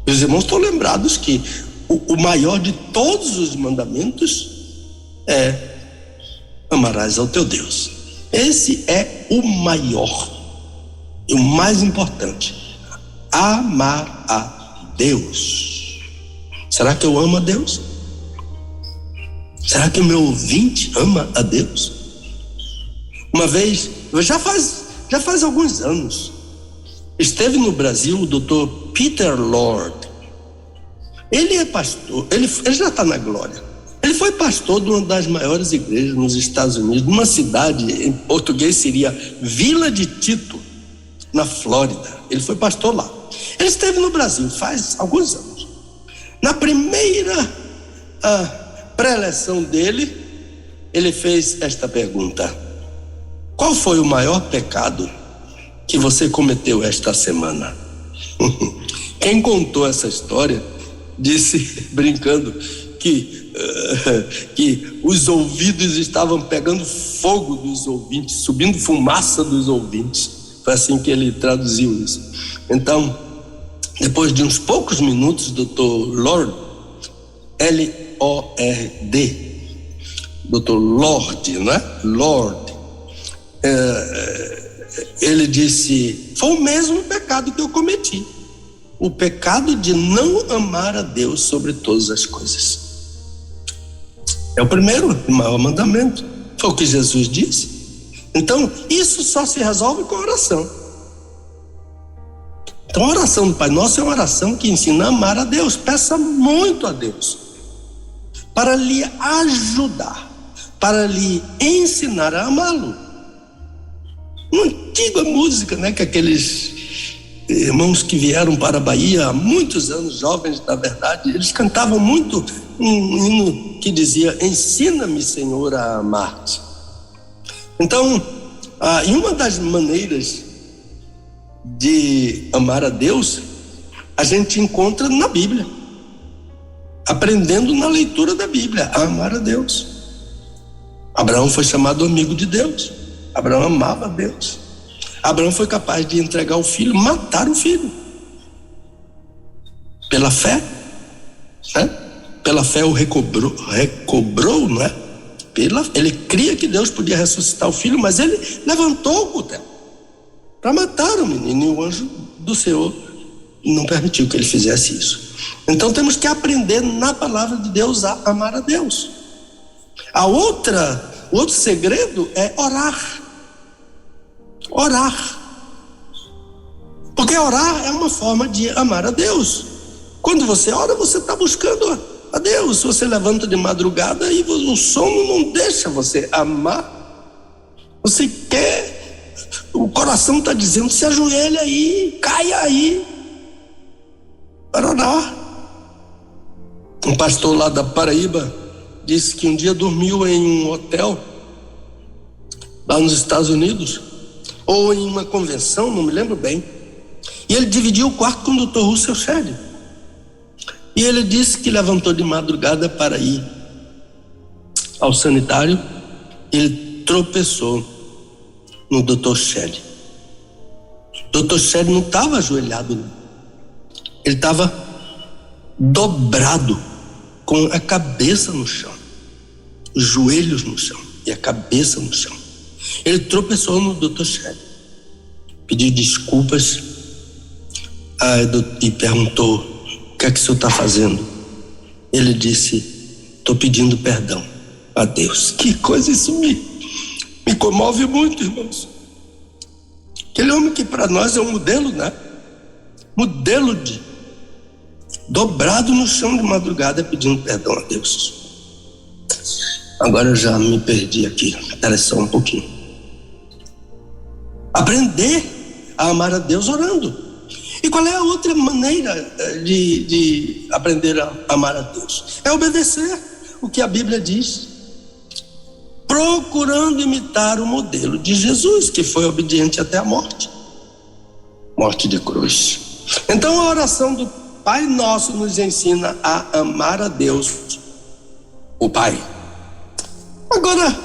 Meus irmãos estão lembrados que o maior de todos os mandamentos é: amarás ao teu Deus. Esse é o maior e o mais importante. Amar a Deus. Será que eu amo a Deus? Será que o meu ouvinte ama a Deus? Uma vez, já faz alguns anos, esteve no Brasil o Dr. Peter Lord. Ele é pastor, ele já está na glória. Ele foi pastor de uma das maiores igrejas nos Estados Unidos, numa cidade, em português seria Vila de Tito, na Flórida. Ele foi pastor lá. Ele esteve no Brasil faz alguns anos. Na primeira pré-eleção dele, ele fez esta pergunta: qual foi o maior pecado que você cometeu esta semana? Quem contou essa história disse, brincando, que os ouvidos estavam pegando fogo dos ouvintes, subindo fumaça dos ouvintes. Foi assim que ele traduziu isso. Então, depois de uns poucos minutos, Dr. Lord, L-O-R-D, Dr. Lord, não é? Lord, ele disse: foi o mesmo pecado que eu cometi, o pecado de não amar a Deus sobre todas as coisas. É o primeiro e maior mandamento, foi o que Jesus disse. Então, isso só se resolve com a oração. Então, a oração do Pai Nosso é uma oração que ensina a amar a Deus. Peça muito a Deus para lhe ajudar, para lhe ensinar a amá-lo. uma antiga música, né? Que aqueles irmãos que vieram para a Bahia há muitos anos, jovens na verdade, eles cantavam muito um hino que dizia: ensina-me, Senhor, a amar-te. Então, e uma das maneiras de amar a Deus a gente encontra na Bíblia, aprendendo na leitura da Bíblia a amar a Deus. Abraão foi chamado amigo de Deus. Abraão amava a Deus. Abraão foi capaz de entregar o filho, matar o filho, pela fé, né? Pela fé o recobrou, não é? Ele cria que Deus podia ressuscitar o filho, mas ele levantou o cutelo para matar o menino, e o anjo do Senhor não permitiu que ele fizesse isso. Então temos que aprender na palavra de Deus a amar a Deus. O outro segredo é orar. Orar. Porque orar é uma forma de amar a Deus. Quando você ora, você está buscando a Deus. Se você levanta de madrugada e o sono não deixa você amar, você quer, o coração está dizendo: se ajoelha aí, caia aí para orar. Um pastor lá da Paraíba disse que um dia dormiu em um hotel lá nos Estados Unidos, ou em uma convenção, não me lembro bem, e ele dividiu o quarto com o Dr. Russell Shedd. E ele disse que levantou de madrugada para ir ao sanitário. Ele tropeçou no Dr. Shedd. Dr. Shedd não estava ajoelhado, não. Ele estava dobrado, com a cabeça no chão, os joelhos no chão e a cabeça no chão. Ele tropeçou no Dr. Shedd, pediu desculpas e perguntou: o que é que o senhor está fazendo? Ele disse: estou pedindo perdão a Deus. Que coisa, isso me comove muito, irmãos. Aquele homem que para nós é um modelo, né? Modelo de dobrado no chão de madrugada pedindo perdão a Deus. Agora eu já me perdi aqui, espera só um pouquinho. Aprender a amar a Deus orando. E qual é a outra maneira de aprender a amar a Deus? É obedecer o que a Bíblia diz, procurando imitar o modelo de Jesus, que foi obediente até a morte de cruz. Então a oração do Pai Nosso nos ensina a amar a Deus, o Pai. Agora,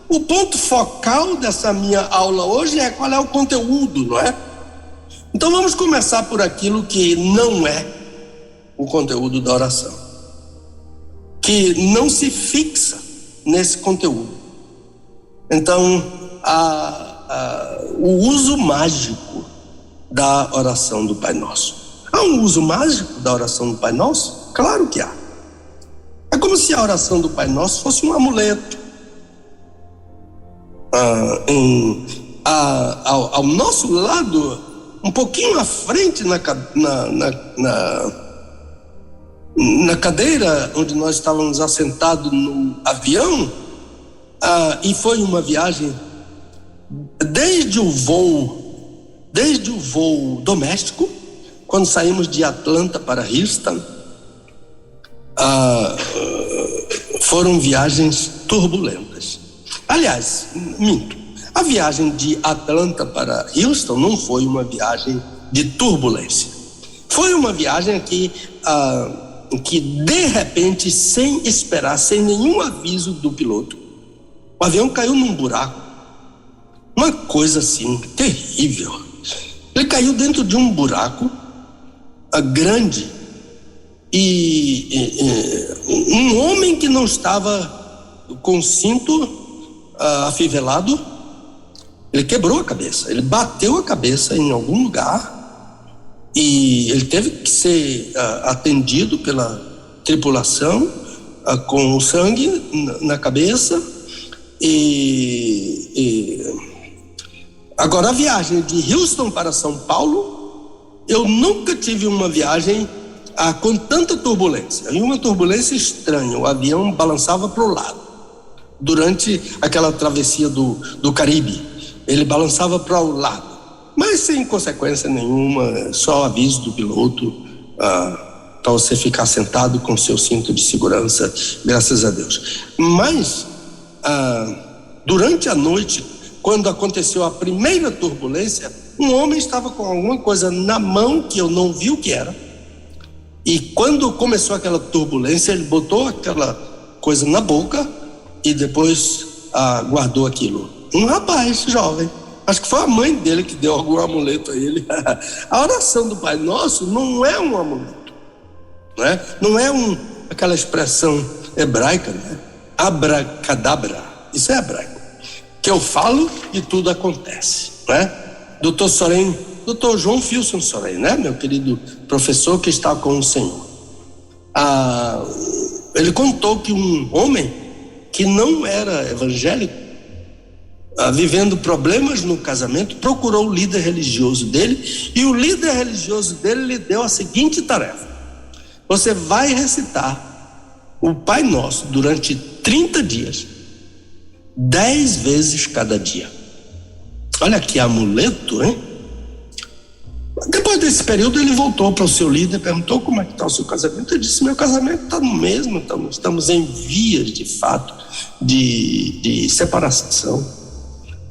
o ponto focal dessa minha aula hoje é qual é o conteúdo, não é? Então vamos começar por aquilo que não é o conteúdo da oração, que não se fixa nesse conteúdo. Então, o uso mágico da oração do Pai Nosso. Há um uso mágico da oração do Pai Nosso? Claro que há. É como se a oração do Pai Nosso fosse um amuleto. Ao nosso lado, um pouquinho à frente na cadeira onde nós estávamos assentados no avião, e foi uma viagem desde o voo doméstico, quando saímos de Atlanta para Houston. Foram viagens turbulentas. Aliás, minto, a viagem de Atlanta para Houston não foi uma viagem de turbulência. Foi uma viagem que de repente, sem esperar, sem nenhum aviso do piloto, o avião caiu num buraco. Uma coisa assim, terrível. Ele caiu dentro de um buraco grande, e um homem que não estava com o cinto afivelado, ele quebrou a cabeça, ele bateu a cabeça em algum lugar, e ele teve que ser atendido pela tripulação com o sangue na cabeça. Agora, a viagem de Houston para São Paulo, eu nunca tive uma viagem com tanta turbulência. E uma turbulência estranha, o avião balançava para o lado durante aquela travessia do Caribe. Ele balançava para o lado, mas sem consequência nenhuma, só aviso do piloto para você ficar sentado com seu cinto de segurança, graças a Deus. Mas durante a noite, quando aconteceu a primeira turbulência, um homem estava com alguma coisa na mão que eu não vi o que era, e quando começou aquela turbulência, ele botou aquela coisa na boca e depois guardou aquilo. Um rapaz jovem, acho que foi a mãe dele que deu algum amuleto a ele. A oração do Pai Nosso não é um amuleto, não é aquela expressão hebraica, abracadabra, isso é hebraico, que eu falo e tudo acontece, Dr. João Filson Sorém, meu querido professor que está com o Senhor, ele contou que um homem que não era evangélico, vivendo problemas no casamento, procurou o líder religioso dele, e o líder religioso dele lhe deu a seguinte tarefa: você vai recitar o Pai Nosso durante 30 dias, 10 vezes cada dia. Olha que amuleto, hein? Depois desse período, ele voltou para o seu líder, perguntou como é que está o seu casamento. Ele disse: meu casamento está no mesmo, então estamos em vias de fato de separação.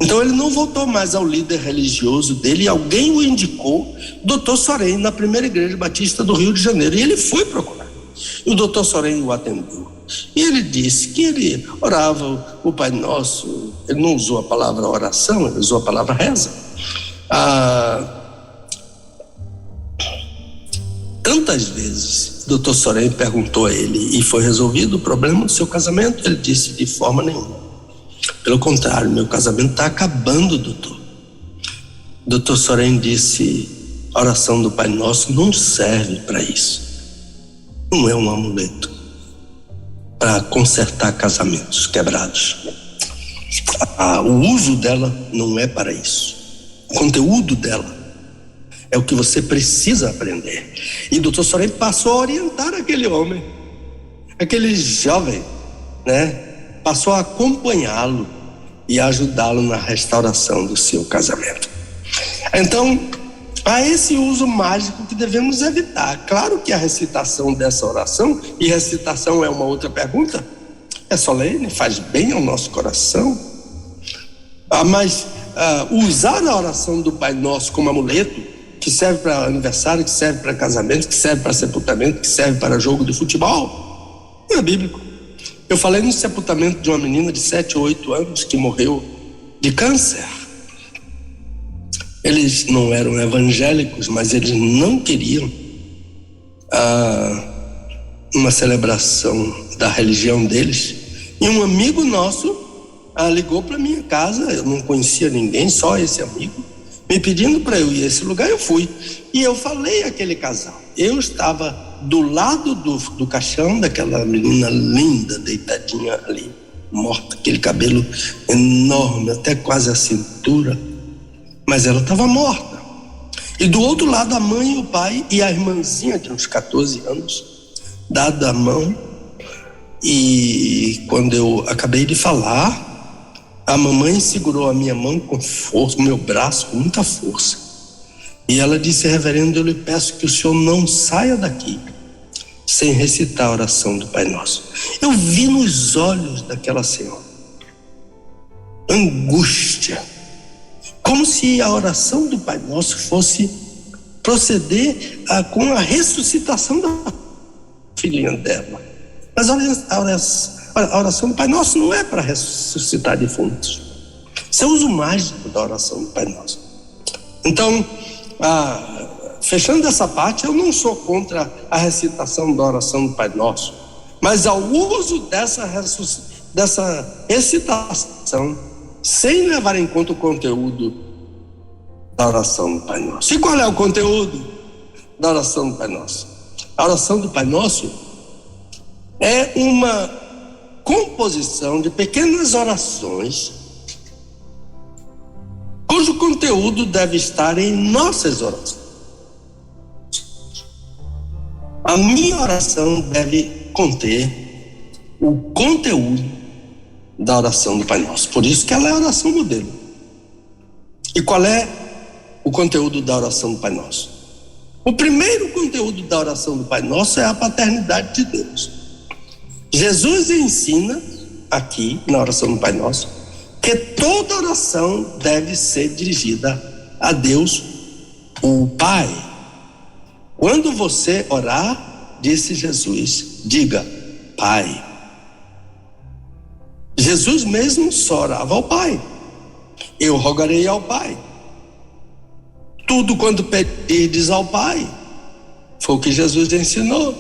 Então ele não voltou mais ao líder religioso dele, e alguém o indicou, Dr. Sorém, na primeira igreja batista do Rio de Janeiro, e ele foi procurar, e o Dr. Sorém o atendeu, e ele disse que ele orava o Pai Nosso. Ele não usou a palavra oração, ele usou a palavra reza. Tantas vezes Dr. Sorém perguntou a ele: e foi resolvido o problema do seu casamento? Ele disse: de forma nenhuma. Pelo contrário, meu casamento está acabando, doutor. Dr. Sorém disse: a oração do Pai Nosso não serve para isso. Não é um amuleto para consertar casamentos quebrados. O uso dela não é para isso. O conteúdo dela é o que você precisa aprender. E Dr. Sorém passou a orientar aquele homem, aquele jovem, passou a acompanhá-lo e ajudá-lo na restauração do seu casamento. Então, há esse uso mágico que devemos evitar. Claro que a recitação dessa oração, e recitação é uma outra pergunta, é solene, faz bem ao nosso coração, mas usar a oração do Pai Nosso como amuleto, que serve para aniversário, que serve para casamento, que serve para sepultamento, que serve para jogo de futebol, não é bíblico. Eu falei no sepultamento de uma menina de 7 ou 8 anos que morreu de câncer. Eles não eram evangélicos, mas eles não queriam uma celebração da religião deles. E um amigo nosso ligou para minha casa, eu não conhecia ninguém, só esse amigo, me pedindo para eu ir a esse lugar. Eu fui, e eu falei àquele casal. Eu estava do lado do caixão daquela menina linda, deitadinha ali, morta, aquele cabelo enorme, até quase a cintura, mas ela estava morta. E do outro lado, a mãe e o pai e a irmãzinha de uns 14 anos, dada a mão. E quando eu acabei de falar, a mamãe segurou a minha mão com força, o meu braço com muita força. E ela disse: reverendo, eu lhe peço que o senhor não saia daqui sem recitar a oração do Pai Nosso. Eu vi nos olhos daquela senhora angústia, como se a oração do Pai Nosso fosse proceder com a ressuscitação da filhinha dela. Mas a oração do Pai Nosso não é para ressuscitar defuntos. Isso é o uso mágico da oração do Pai Nosso. Então, fechando essa parte, eu não sou contra a recitação da oração do Pai Nosso, mas ao uso dessa recitação sem levar em conta o conteúdo da oração do Pai Nosso. E qual é o conteúdo da oração do Pai Nosso? A oração do Pai Nosso é uma composição de pequenas orações cujo conteúdo deve estar em nossas orações. A minha oração deve conter o conteúdo da oração do Pai Nosso. Por isso que ela é a oração modelo. E qual é o conteúdo da oração do Pai Nosso? O primeiro conteúdo da oração do Pai Nosso é a paternidade de Deus. Jesus ensina aqui na oração do Pai Nosso que toda oração deve ser dirigida a Deus, o Pai. Quando você orar, disse Jesus, diga Pai. Jesus mesmo só orava ao Pai. Eu rogarei ao Pai. Tudo quanto pedirdes ao Pai. Foi o que Jesus ensinou.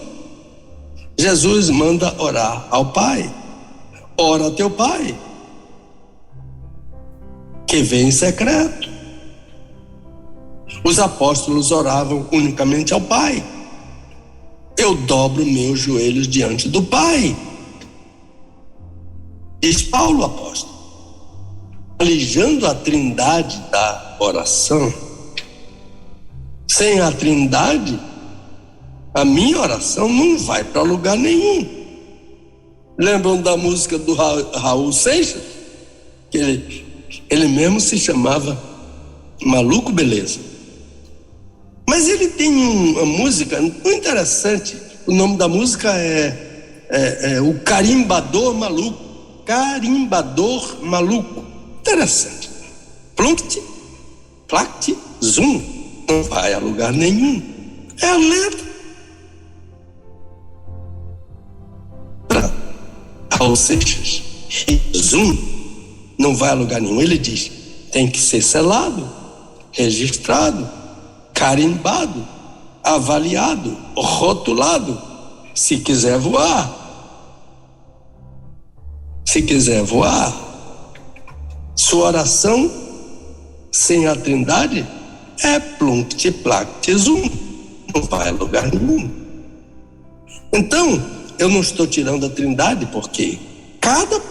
Jesus manda orar ao Pai. Ora a teu Pai, que vem em secreto. Os apóstolos oravam unicamente ao Pai. Eu dobro meus joelhos diante do Pai, diz Paulo apóstolo. Alijando a trindade da oração, sem a trindade, a minha oração não vai para lugar nenhum. Lembram da música do Raul Seixas? Que ele mesmo se chamava Maluco Beleza. Mas ele tem uma música muito interessante. O nome da música é O Carimbador Maluco. Carimbador Maluco. Interessante. Plunct, plact, zum. Não vai a lugar nenhum. É a letra. Raul Seixas. Zum. Não vai a lugar nenhum. Ele diz, tem que ser selado, registrado, carimbado, avaliado, rotulado, se quiser voar. Se quiser voar. Sua oração sem a trindade é plunct, plact, zum. Não vai a lugar nenhum. Então, eu não estou tirando a trindade porque cada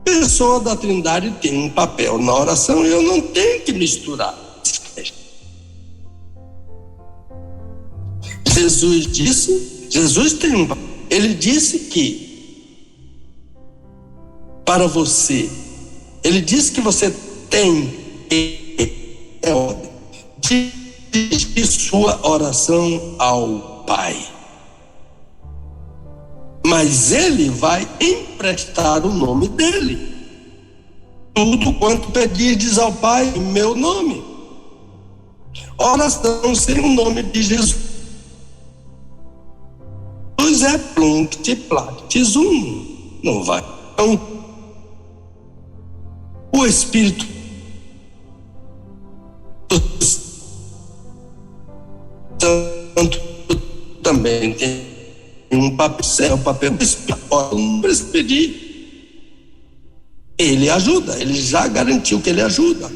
pessoa da trindade tem um papel na oração e eu não tenho que misturar. Jesus tem um papel. Ele disse que para você, ele disse que você tem ordem de dirigir sua oração ao Pai. Mas ele vai emprestar o nome dele. Tudo quanto pedirdes ao Pai em meu nome. Oração sem o nome de Jesus é plunct, plact, zum. Não vai. Então, o Espírito Santo também tem um papel, não precisa pedir. Ele ajuda, ele já garantiu que ele ajuda.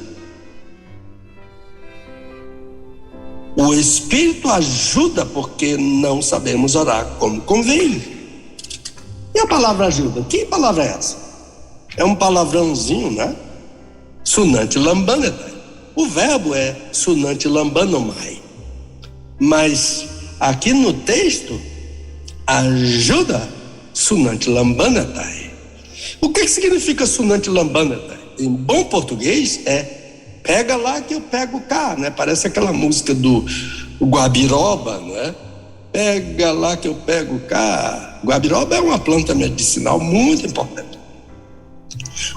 O Espírito ajuda porque não sabemos orar como convém. E a palavra ajuda? Que palavra é essa? É um palavrãozinho, né? Sunanti lambanetai. O verbo é sunanti lambanomai. Mas aqui no texto, ajuda sunanti lambanetai. O que significa sunanti lambanetai? Em bom português pega lá que eu pego cá, né? Parece aquela música do Guabiroba, né? Pega lá que eu pego cá. Guabiroba é uma planta medicinal muito importante.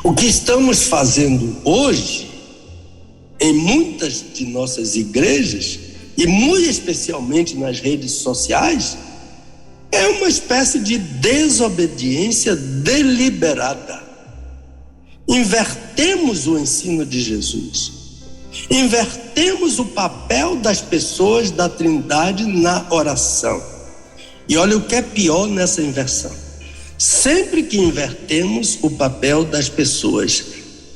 O que estamos fazendo hoje, em muitas de nossas igrejas, e muito especialmente nas redes sociais, é uma espécie de desobediência deliberada. Invertemos o ensino de Jesus. Invertemos o papel das pessoas da Trindade na oração. E olha o que é pior nessa inversão. Sempre que invertemos o papel das pessoas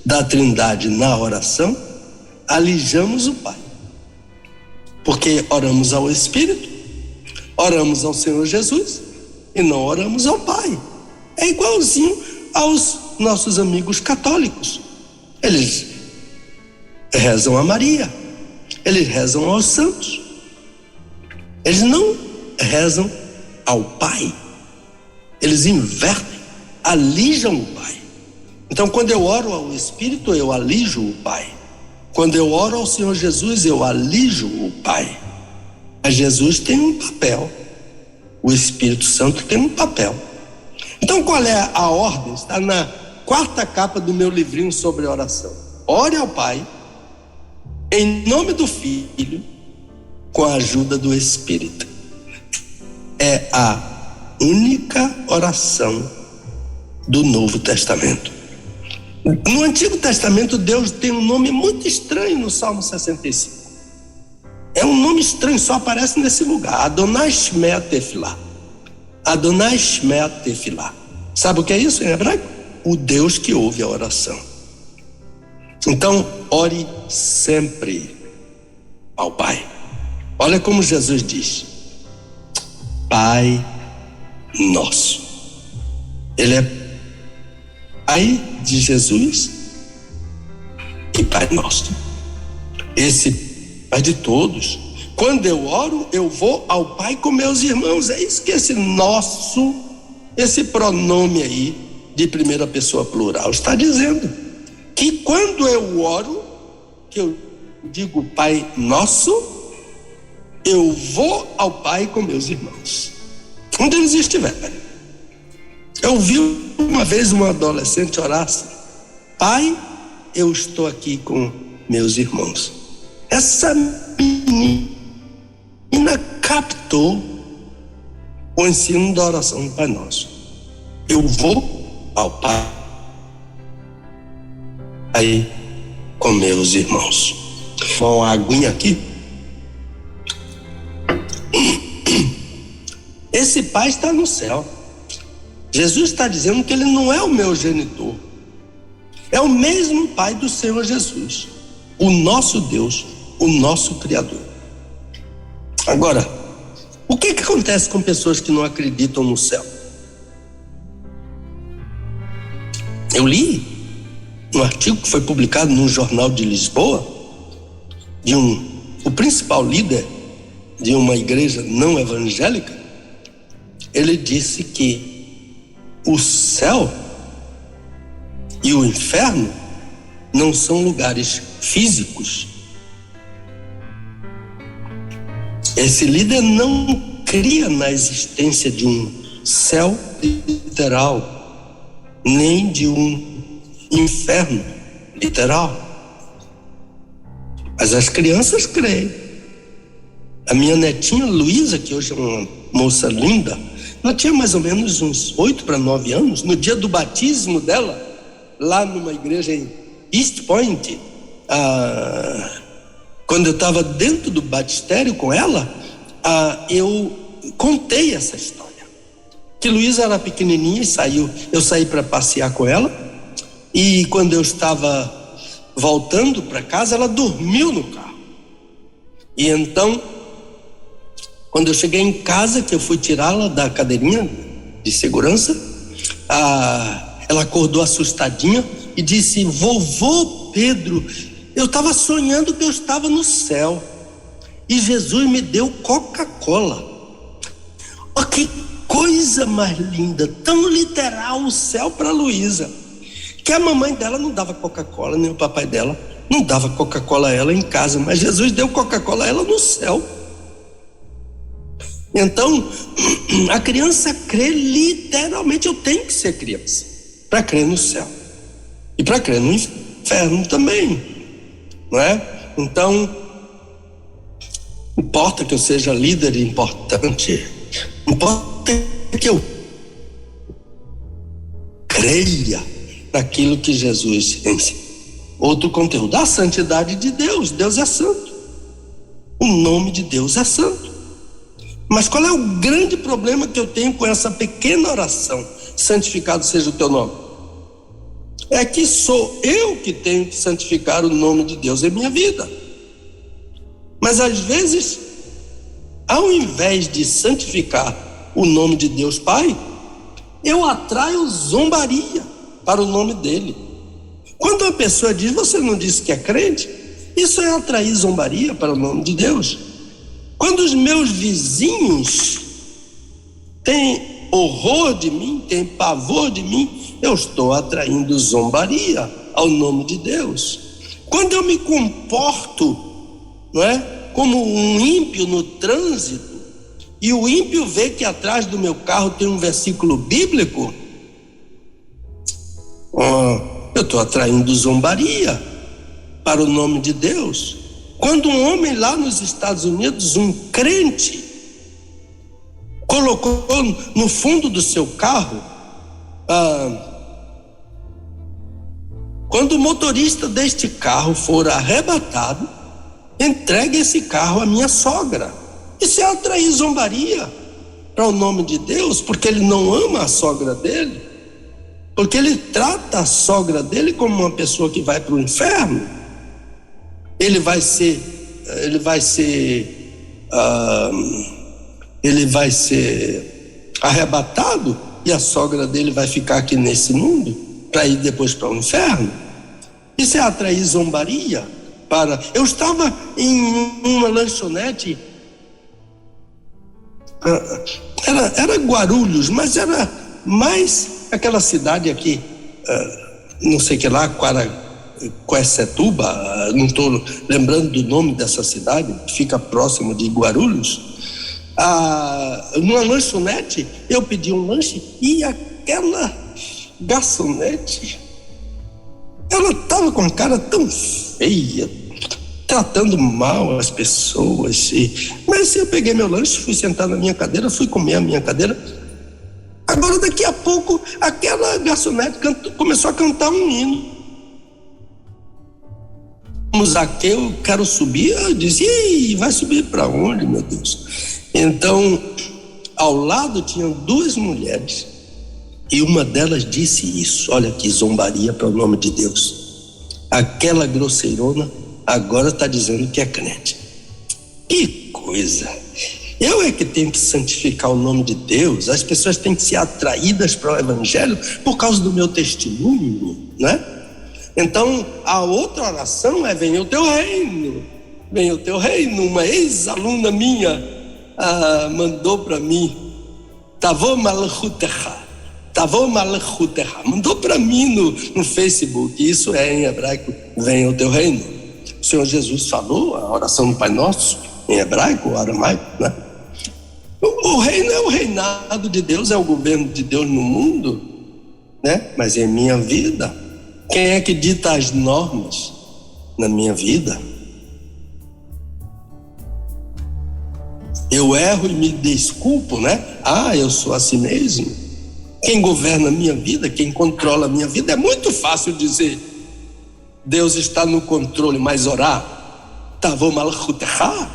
da Trindade na oração, alijamos o Pai. Porque oramos ao Espírito, oramos ao Senhor Jesus e não oramos ao Pai. É igualzinho aos nossos amigos católicos. Eles rezam a Maria, eles rezam aos santos, eles não rezam ao Pai. Eles invertem, alijam o Pai. Então, quando eu oro ao Espírito, eu alijo o Pai. Quando eu oro ao Senhor Jesus, eu alijo o Pai. Mas Jesus tem um papel. O Espírito Santo tem um papel. Então, qual é a ordem? Está na 4ª capa do meu livrinho sobre oração. Ore ao Pai, em nome do Filho, com a ajuda do Espírito. É a única oração do Novo Testamento. No Antigo Testamento, Deus tem um nome muito estranho no Salmo 65. É um nome estranho, só aparece nesse lugar. Adonai Shmei Tefilá. Adonai Shmei Tefilá. Sabe o que é isso em hebraico? O Deus que ouve a oração. Então, ore sempre ao Pai. Olha como Jesus diz: Pai nosso. Ele é Pai de Jesus e Pai nosso. Esse Pai de todos. Quando eu oro, eu vou ao Pai com meus irmãos. É isso que esse nosso, esse pronome aí de primeira pessoa plural está dizendo. Que quando eu oro, que eu digo Pai nosso, eu vou ao Pai com meus irmãos, onde eles estiverem. Eu vi uma vez uma adolescente orar assim: Pai, eu estou aqui com meus irmãos. Essa menina captou o ensino da oração do Pai Nosso. Eu vou ao Pai aí com meus irmãos. Uma aguinha aqui. Esse Pai está no céu. Jesus está dizendo que ele não é o meu genitor. É o mesmo Pai do Senhor Jesus, o nosso Deus, o nosso Criador. Agora, o que acontece com pessoas que não acreditam no céu? Eu li um artigo que foi publicado num jornal de Lisboa, de o principal líder de uma igreja não evangélica. Ele disse que o céu e o inferno não são lugares físicos. Esse líder não cria na existência de um céu literal, nem de um inferno literal. Mas as crianças creem. A minha netinha Luísa, que hoje é uma moça linda, ela tinha mais ou menos uns 8 para 9 anos. No dia do batismo dela, lá numa igreja em East Point, quando eu estava dentro do batistério com ela, eu contei essa história. Que Luísa era pequenininha e eu saí para passear com ela, e quando eu estava voltando para casa, ela dormiu no carro. E então, quando eu cheguei em casa, que eu fui tirá-la da cadeirinha de segurança, ela acordou assustadinha e disse: Vovô Pedro, eu estava sonhando que eu estava no céu e Jesus me deu Coca-Cola. Oh, que coisa mais linda, tão literal o céu para Luísa, que a mamãe dela não dava Coca-Cola, nem o papai dela não dava Coca-Cola a ela em casa, mas Jesus deu Coca-Cola a ela no céu. Então, a criança crê literalmente. Eu tenho que ser criança para crer no céu e para crer no inferno também, não é? Então, importa que eu seja líder importante, importa que eu creia naquilo que Jesus ensina. Outro conteúdo: a santidade de Deus. Deus é santo, o nome de Deus é santo. Mas qual é o grande problema que eu tenho com essa pequena oração: santificado seja o teu nome? É que sou eu que tenho que santificar o nome de Deus em minha vida. Mas às vezes, ao invés de santificar o nome de Deus Pai, eu atraio zombaria para o nome dele. Quando uma pessoa diz: você não disse que é crente, isso é atrair zombaria para o nome de Deus. Quando os meus vizinhos têm horror de mim, têm pavor de mim, eu estou atraindo zombaria ao nome de Deus. Quando eu me comporto, não é, como um ímpio no trânsito, e o ímpio vê que atrás do meu carro tem um versículo bíblico, eu estou atraindo zombaria para o nome de Deus. Quando um homem lá nos Estados Unidos, um crente, colocou no fundo do seu carro, quando o motorista deste carro for arrebatado, entregue esse carro à minha sogra. Isso é atrair zombaria para o nome de Deus, porque ele não ama a sogra dele, porque ele trata a sogra dele como uma pessoa que vai para o inferno. Ele vai ser arrebatado, e a sogra dele vai ficar aqui nesse mundo para ir depois para o inferno. Isso é atrair zombaria para... Eu estava em uma lanchonete, era Guarulhos, mas era mais aquela cidade aqui, não sei que lá, Quaraquecetuba, não estou lembrando do nome dessa cidade, fica próximo de Guarulhos. Numa lanchonete, eu pedi um lanche e aquela garçonete, ela estava com a cara tão feia, tratando mal as pessoas. Mas eu peguei meu lanche, fui sentar na minha cadeira, fui comer a minha cadeira. Agora, daqui a pouco, aquela garçonete começou a cantar um hino. Como Zaqueu, quero subir. Eu disse, e vai subir para onde, meu Deus? Então, ao lado tinham duas mulheres, e uma delas disse isso. Olha que zombaria para o nome de Deus. Aquela grosseirona agora está dizendo que é crente. Que coisa! Eu é que tenho que santificar o nome de Deus. As pessoas têm que ser atraídas para o evangelho por causa do meu testemunho, né? Então, a outra oração é: venha o teu reino, venha o teu reino. Uma ex-aluna minha mandou para mim, Tavo Malchutecha, mandou para mim no Facebook. Isso é em hebraico, venha o teu reino. O Senhor Jesus falou a oração do Pai Nosso em hebraico ou aramaico, né? O reino é o reinado de Deus, é o governo de Deus no mundo, né? Mas em minha vida, quem é que dita as normas na minha vida? Eu erro e me desculpo, né? Eu sou assim mesmo. Quem governa a minha vida, quem controla a minha vida, é muito fácil dizer: Deus está no controle, mas orar, Tavo Malchutecha,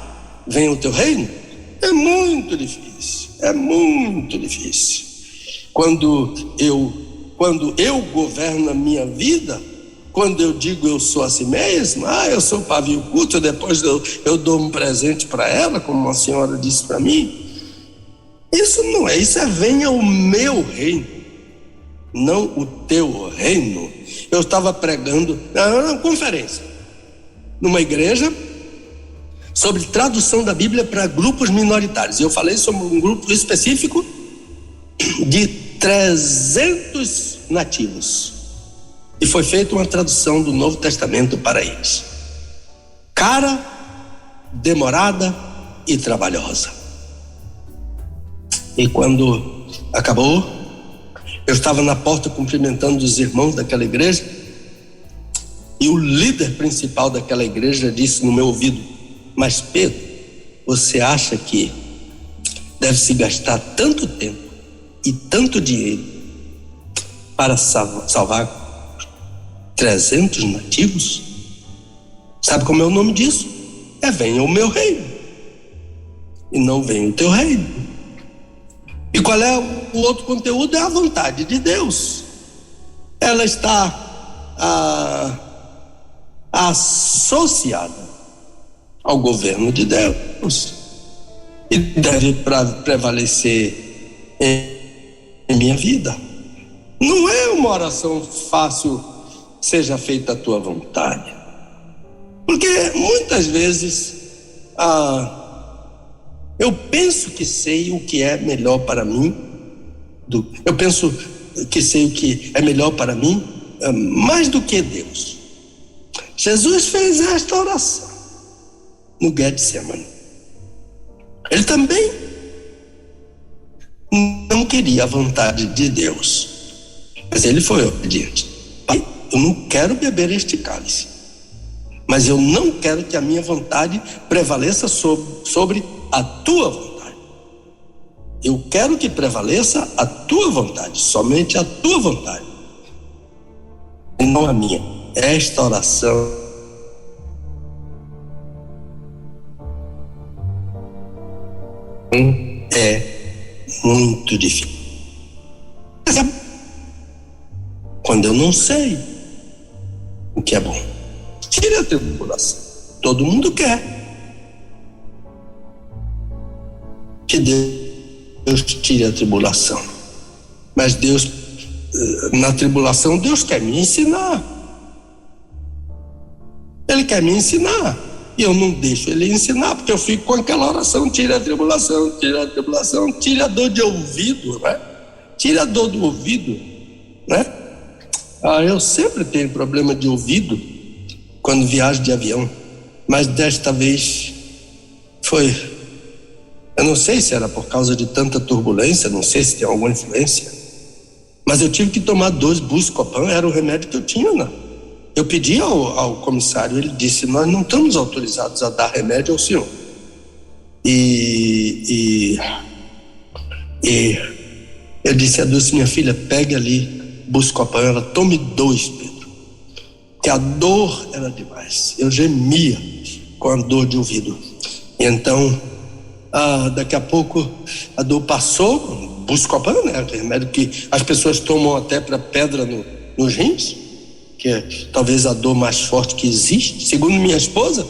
venha o teu reino, é muito difícil, é muito difícil. Quando eu governo a minha vida, quando eu digo eu sou assim mesmo, eu sou pavio curto, depois eu dou um presente para ela, como uma senhora disse para mim, isso não é, isso é venha o meu reino, não o teu reino. Eu estava pregando numa conferência, numa igreja, sobre tradução da Bíblia para grupos minoritários. Eu falei sobre um grupo específico de 300 nativos. E foi feita uma tradução do Novo Testamento para eles. Cara, demorada e trabalhosa. E quando acabou, eu estava na porta cumprimentando os irmãos daquela igreja, e o líder principal daquela igreja disse no meu ouvido: mas Pedro, você acha que deve se gastar tanto tempo e tanto dinheiro para salvar 300 nativos? Sabe como é o nome disso? É venha o meu reino, e não venha o teu reino. E qual é o outro conteúdo? É a vontade de Deus. Ela está associada ao governo de Deus e deve prevalecer em minha vida. Não é uma oração fácil, seja feita a tua vontade, porque muitas vezes eu penso que sei o que é melhor para mim, eu penso que sei o que é melhor para mim mais do que Deus. Jesus fez esta oração no Getsemane. Ele também não queria a vontade de Deus, mas ele foi obediente. Pai, eu não quero beber este cálice, mas eu não quero que a minha vontade prevaleça sobre a tua vontade. Eu quero que prevaleça a tua vontade, somente a tua vontade, e não a minha. Esta oração é muito difícil. Quando eu não sei o que é bom, tire a tribulação. Todo mundo quer que Deus tire a tribulação, mas Deus, na tribulação, Deus quer me ensinar. Ele quer me ensinar e eu não deixo ele ensinar, porque eu fico com aquela oração: tire a tribulação, tire a tribulação, tire a dor de ouvido, né? Tire a dor do ouvido, né? Eu sempre tenho problema de ouvido quando viajo de avião, mas desta vez foi, eu não sei se era por causa de tanta turbulência, não sei se tem alguma influência, mas eu tive que tomar 2 Buscopan, era o remédio que eu tinha, né? Eu pedi ao comissário, ele disse: nós não estamos autorizados a dar remédio ao senhor. E eu disse a Dulce: minha filha, pegue ali Buscopan, ela tome 2, Pedro, que a dor era demais, eu gemia com a dor de ouvido. E então, daqui a pouco a dor passou. Buscopan, né, remédio que as pessoas tomam até para pedra nos rins, que é talvez a dor mais forte que existe. Segundo minha esposa,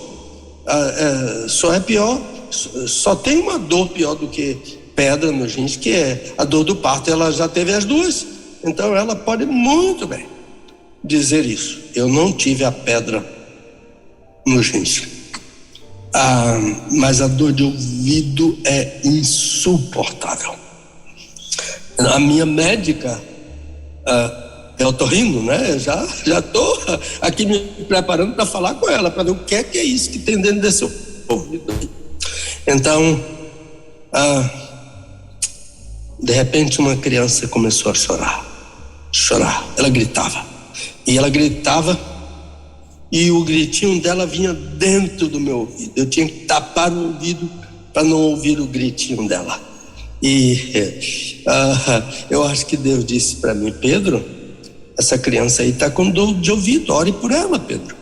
só é pior, só tem uma dor pior do que pedra nos rins, que é a dor do parto. Ela já teve as 2, então ela pode muito bem dizer isso. Eu não tive a pedra nos rins, mas a dor de ouvido é insuportável. A minha médica, eu tô rindo, né? Eu já tô aqui me preparando para falar com ela, para ver o que é isso que tem dentro desse ouvido. Então, de repente uma criança começou a chorar. Ela gritava e o gritinho dela vinha dentro do meu ouvido. Eu tinha que tapar o ouvido para não ouvir o gritinho dela. E eu acho que Deus disse para mim: Pedro, essa criança aí está com dor de ouvido, ore por ela, Pedro.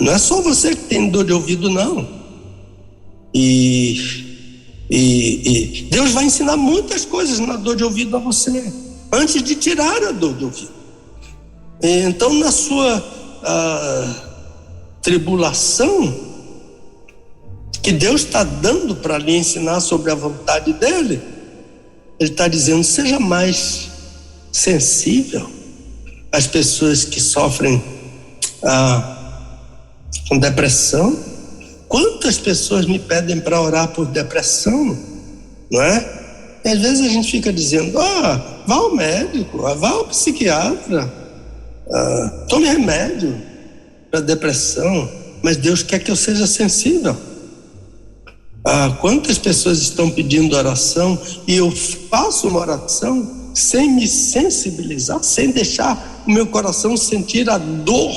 Não é só você que tem dor de ouvido, não. E Deus vai ensinar muitas coisas na dor de ouvido a você, antes de tirar a dor de ouvido. Então, na sua tribulação que Deus está dando para lhe ensinar sobre a vontade dele, ele está dizendo: seja mais sensível às pessoas que sofrem com depressão. Quantas pessoas me pedem para orar por depressão, não é? E às vezes a gente fica dizendo: vá ao médico, vá ao psiquiatra, tome remédio para depressão. Mas Deus quer que eu seja sensível. Quantas pessoas estão pedindo oração e eu faço uma oração sem me sensibilizar, sem deixar o meu coração sentir a dor,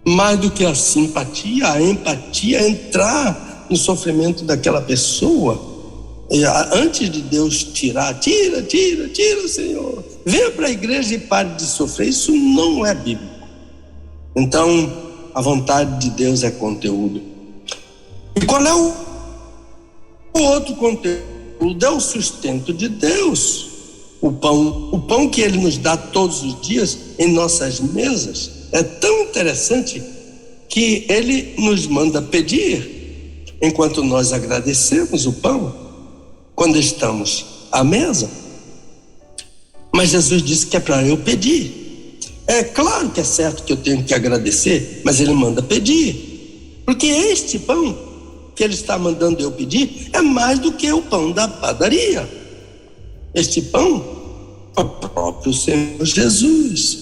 mais do que a simpatia, a empatia, entrar no sofrimento daquela pessoa. E antes de Deus tira, Senhor, venha para a igreja e pare de sofrer. Isso não é bíblico. Então, a vontade de Deus é conteúdo. E qual é o outro conteúdo? É o sustento de Deus, o pão que Ele nos dá todos os dias em nossas mesas. É tão interessante que Ele nos manda pedir, enquanto nós agradecemos o pão, quando estamos à mesa. Mas Jesus disse que é para eu pedir. É claro que é certo que eu tenho que agradecer, mas Ele manda pedir, porque este pão que Ele está mandando eu pedir é mais do que o pão da padaria. Este pão é o próprio Senhor Jesus,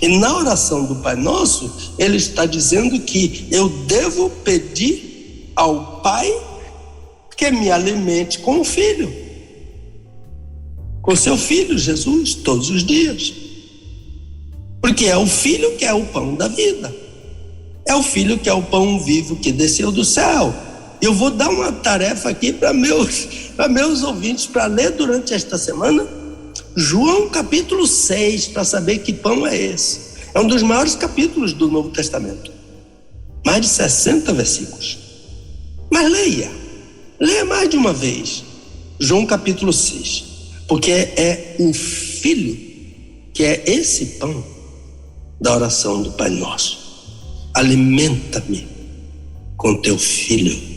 E na oração do Pai Nosso, ele está dizendo que eu devo pedir ao Pai que me alimente com o Filho, com seu Filho Jesus, todos os dias. Porque é o Filho que é o pão da vida. É o Filho que é o pão vivo que desceu do céu. Eu vou dar uma tarefa aqui para meus ouvintes, para ler durante esta semana, João capítulo 6, para saber que pão é esse. É um dos maiores capítulos do Novo Testamento. Mais de 60 versículos. Mas leia mais de uma vez. João capítulo 6. Porque é o Filho que é esse pão da oração do Pai Nosso. Alimenta-me com teu Filho.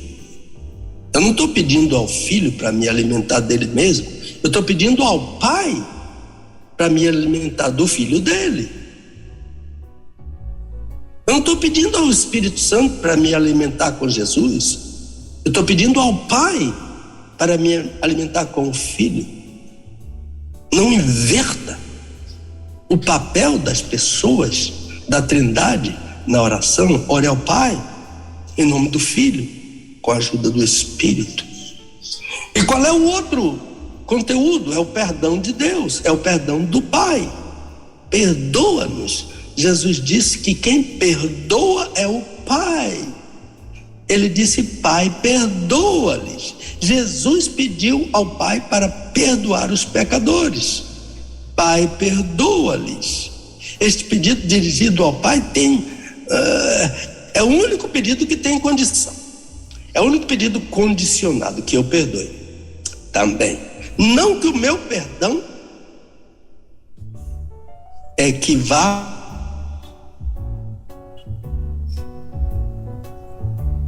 Eu não estou pedindo ao Filho para me alimentar dele mesmo. Eu estou pedindo ao Pai para me alimentar do Filho dele. Eu não estou pedindo ao Espírito Santo para me alimentar com Jesus. Eu estou pedindo ao Pai para me alimentar com o Filho. Não inverta o papel das pessoas da Trindade na oração. Ore ao Pai em nome do Filho, com a ajuda do Espírito. E qual é o outro conteúdo? É o perdão de Deus, é o perdão do Pai. Perdoa-nos. Jesus disse que quem perdoa é o Pai. Ele disse: Pai, perdoa-lhes. Jesus pediu ao Pai para perdoar os pecadores. Pai, perdoa-lhes. Este pedido dirigido ao Pai é o único pedido que tem condição. É o único pedido condicionado, que eu perdoe também. Não que o meu perdão é que vá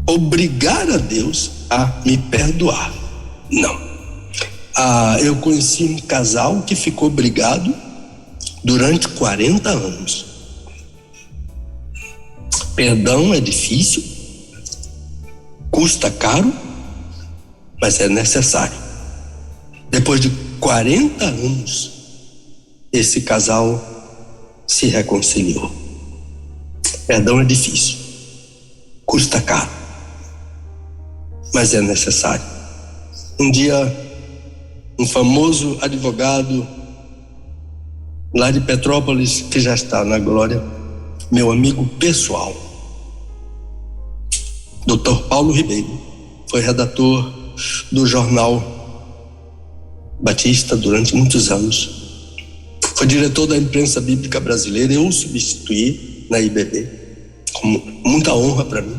obrigar a Deus a me perdoar. Não. Eu conheci um casal que ficou brigado durante 40 anos. Perdão é difícil, custa caro, mas é necessário. Depois de 40 anos, esse casal se reconciliou. Perdão é difícil, custa caro, mas é necessário. Um dia, um famoso advogado lá de Petrópolis, que já está na glória, meu amigo pessoal, Dr. Paulo Ribeiro, foi redator do jornal Batista durante muitos anos. Foi diretor da imprensa bíblica brasileira. Eu o substituí na IBB, com muita honra para mim.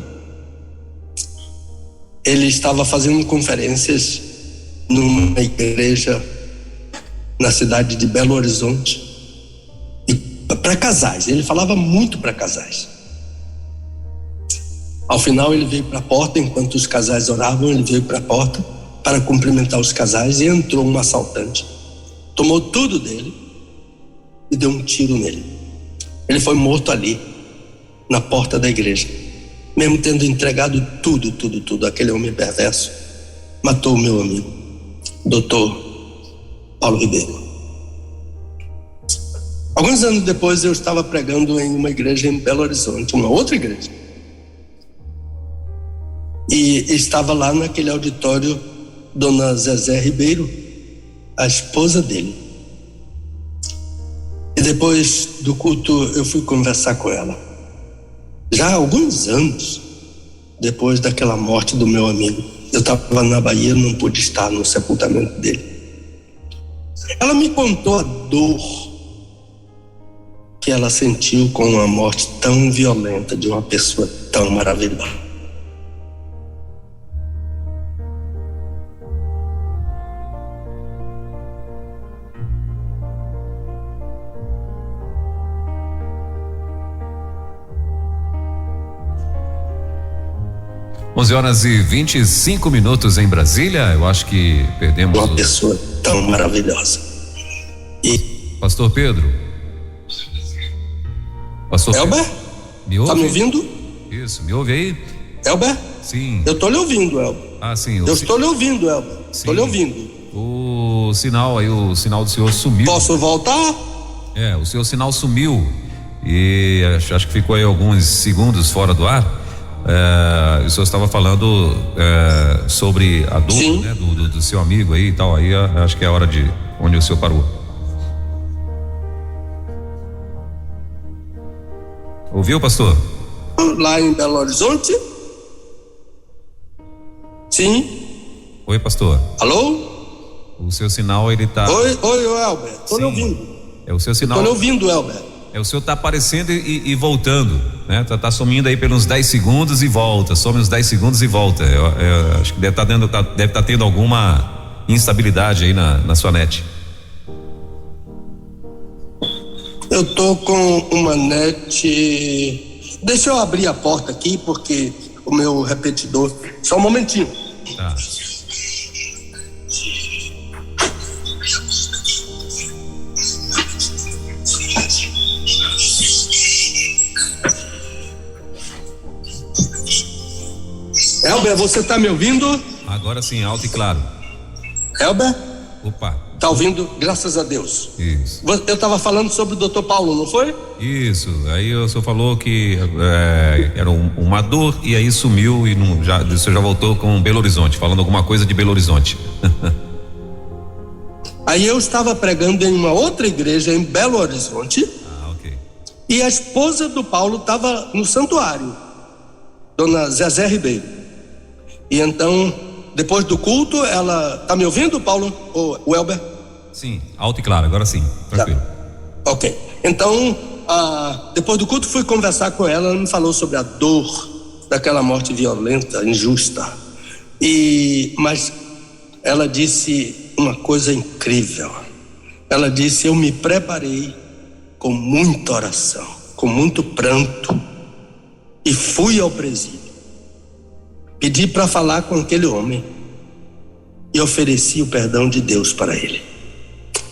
Ele estava fazendo conferências numa igreja na cidade de Belo Horizonte, para casais. Ele falava muito para casais. Ao final ele veio para a porta, enquanto os casais oravam, ele veio para a porta para cumprimentar os casais, e entrou um assaltante, tomou tudo dele e deu um tiro nele. Ele foi morto ali, na porta da igreja, mesmo tendo entregado tudo. Aquele homem perverso matou o meu amigo, Dr. Paulo Ribeiro. Alguns anos depois, eu estava pregando em uma igreja em Belo Horizonte, uma outra igreja, e estava lá naquele auditório Dona Zezé Ribeiro, a esposa dele. E depois do culto eu fui conversar com ela. Já há alguns anos depois daquela morte do meu amigo, eu estava na Bahia, não pude estar no sepultamento dele. Ela me contou a dor que ela sentiu com uma morte tão violenta de uma pessoa tão maravilhosa. 11h25 em Brasília. Eu acho que perdemos uma pessoa tão maravilhosa. E Pastor Pedro. Pastor Elber? Pedro. Me ouve? Tá me ouvindo? Isso, me ouve aí? Elber? Sim. Eu tô lhe ouvindo, Elber. Ah, sim. Eu estou lhe ouvindo, Elber. Estou lhe ouvindo. O sinal aí, o sinal do senhor sumiu. Posso voltar? O seu sinal sumiu. e acho que ficou aí alguns segundos fora do ar. O senhor estava falando sobre a dor, né, do seu amigo aí e tal. Aí acho que é a hora de onde o senhor parou. Ouviu, pastor? Lá em Belo Horizonte? Sim. Oi, pastor. Alô? O seu sinal, ele tá. Oi, Elber. Tô lhe ouvindo. É o seu sinal. Tô lhe ouvindo, Elber. O senhor tá aparecendo e voltando, né? Tá sumindo aí pelos 10 segundos e volta, some uns 10 segundos e volta. Eu acho que deve estar tendo alguma instabilidade aí na sua net. Eu tô com uma net. Deixa eu abrir a porta aqui, porque o meu repetidor. Só um momentinho. Tá. Elber, você tá me ouvindo? Agora sim, alto e claro. Elber? Opa. Tá ouvindo? Graças a Deus. Isso. Eu tava falando sobre o Dr. Paulo, não foi? Isso. Aí o senhor falou que era uma dor e aí sumiu e o senhor já voltou com Belo Horizonte, falando alguma coisa de Belo Horizonte. Aí eu estava pregando em uma outra igreja em Belo Horizonte. Ok. E a esposa do Paulo estava no santuário, dona Zezé Ribeiro. E então, depois do culto, ela. Tá me ouvindo, Paulo? Ou o Elber? Sim, alto e claro, agora sim, tranquilo. Tá. Ok. Então, depois do culto, fui conversar com ela. Ela me falou sobre a dor daquela morte violenta, injusta. Mas ela disse uma coisa incrível. Ela disse: eu me preparei com muita oração, com muito pranto, e fui ao presídio. Pedi para falar com aquele homem e ofereci o perdão de Deus para ele.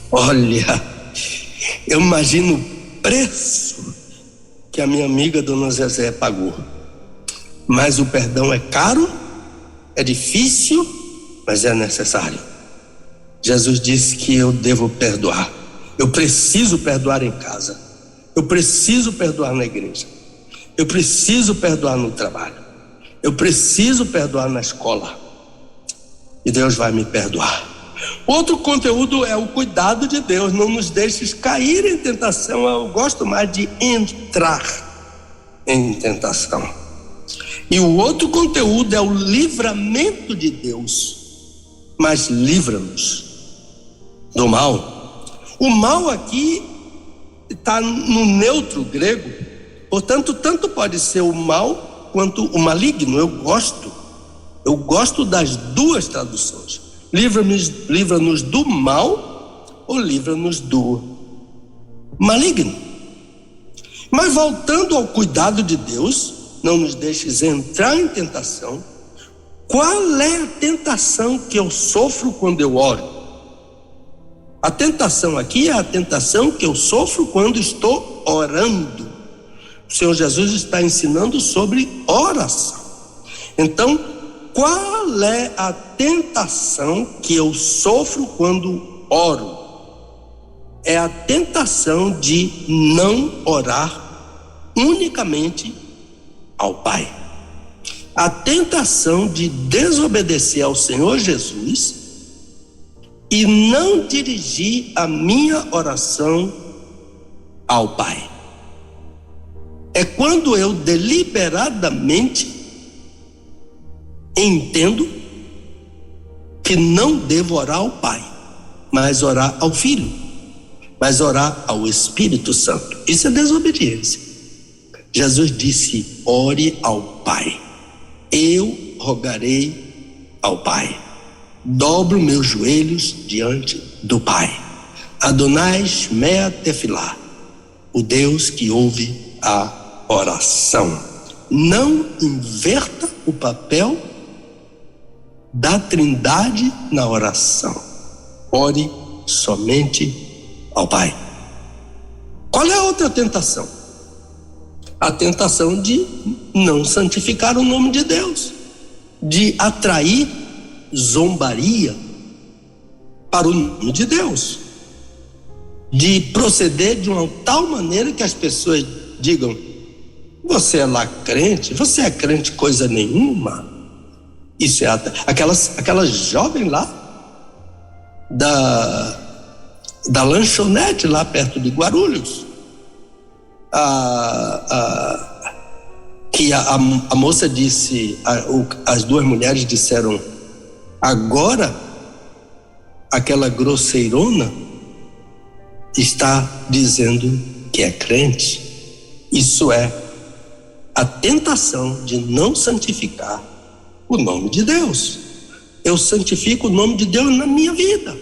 Olha, eu imagino o preço que a minha amiga dona Zezé pagou. Mas o perdão é caro, é difícil, mas é necessário. Jesus disse que eu devo perdoar. Eu preciso perdoar em casa. Eu preciso perdoar na igreja. Eu preciso perdoar no trabalho. Eu preciso perdoar na escola. E Deus vai me perdoar. Outro conteúdo é o cuidado de Deus. Não nos deixes cair em tentação. Eu gosto mais de entrar em tentação. E o outro conteúdo é o livramento de Deus. Mas livra-nos do mal. O mal aqui está no neutro grego. Portanto, tanto pode ser o mal quanto o maligno. Eu gosto das duas traduções. Livra-nos do mal ou livra-nos do maligno. Mas voltando ao cuidado de Deus, não nos deixes entrar em tentação. Qual é a tentação que eu sofro quando eu oro? A tentação aqui é a tentação que eu sofro quando estou orando. O Senhor Jesus está ensinando sobre oração. Então, qual é a tentação que eu sofro quando oro? É a tentação de não orar unicamente ao Pai. A tentação de desobedecer ao Senhor Jesus e não dirigir a minha oração ao Pai. É quando eu deliberadamente entendo que não devo orar ao Pai, mas orar ao Filho, mas orar ao Espírito Santo. Isso é desobediência. Jesus disse: ore ao Pai. Eu rogarei ao Pai. Dobro meus joelhos diante do Pai. Adonai Shmea Tefilá, o Deus que ouve a oração. Não inverta o papel da Trindade na oração. Ore somente ao Pai. Qual é a outra tentação? A tentação de não santificar o nome de Deus, de atrair zombaria para o nome de Deus. de proceder de uma tal maneira que as pessoas digam: você é lá crente? Você é crente coisa nenhuma? Isso é aquela jovem lá da lanchonete lá perto de Guarulhos, que a moça disse, as duas mulheres disseram: agora aquela grosseirona está dizendo que é crente. Isso é a tentação de não santificar o nome de Deus. Eu santifico o nome de Deus na minha vida.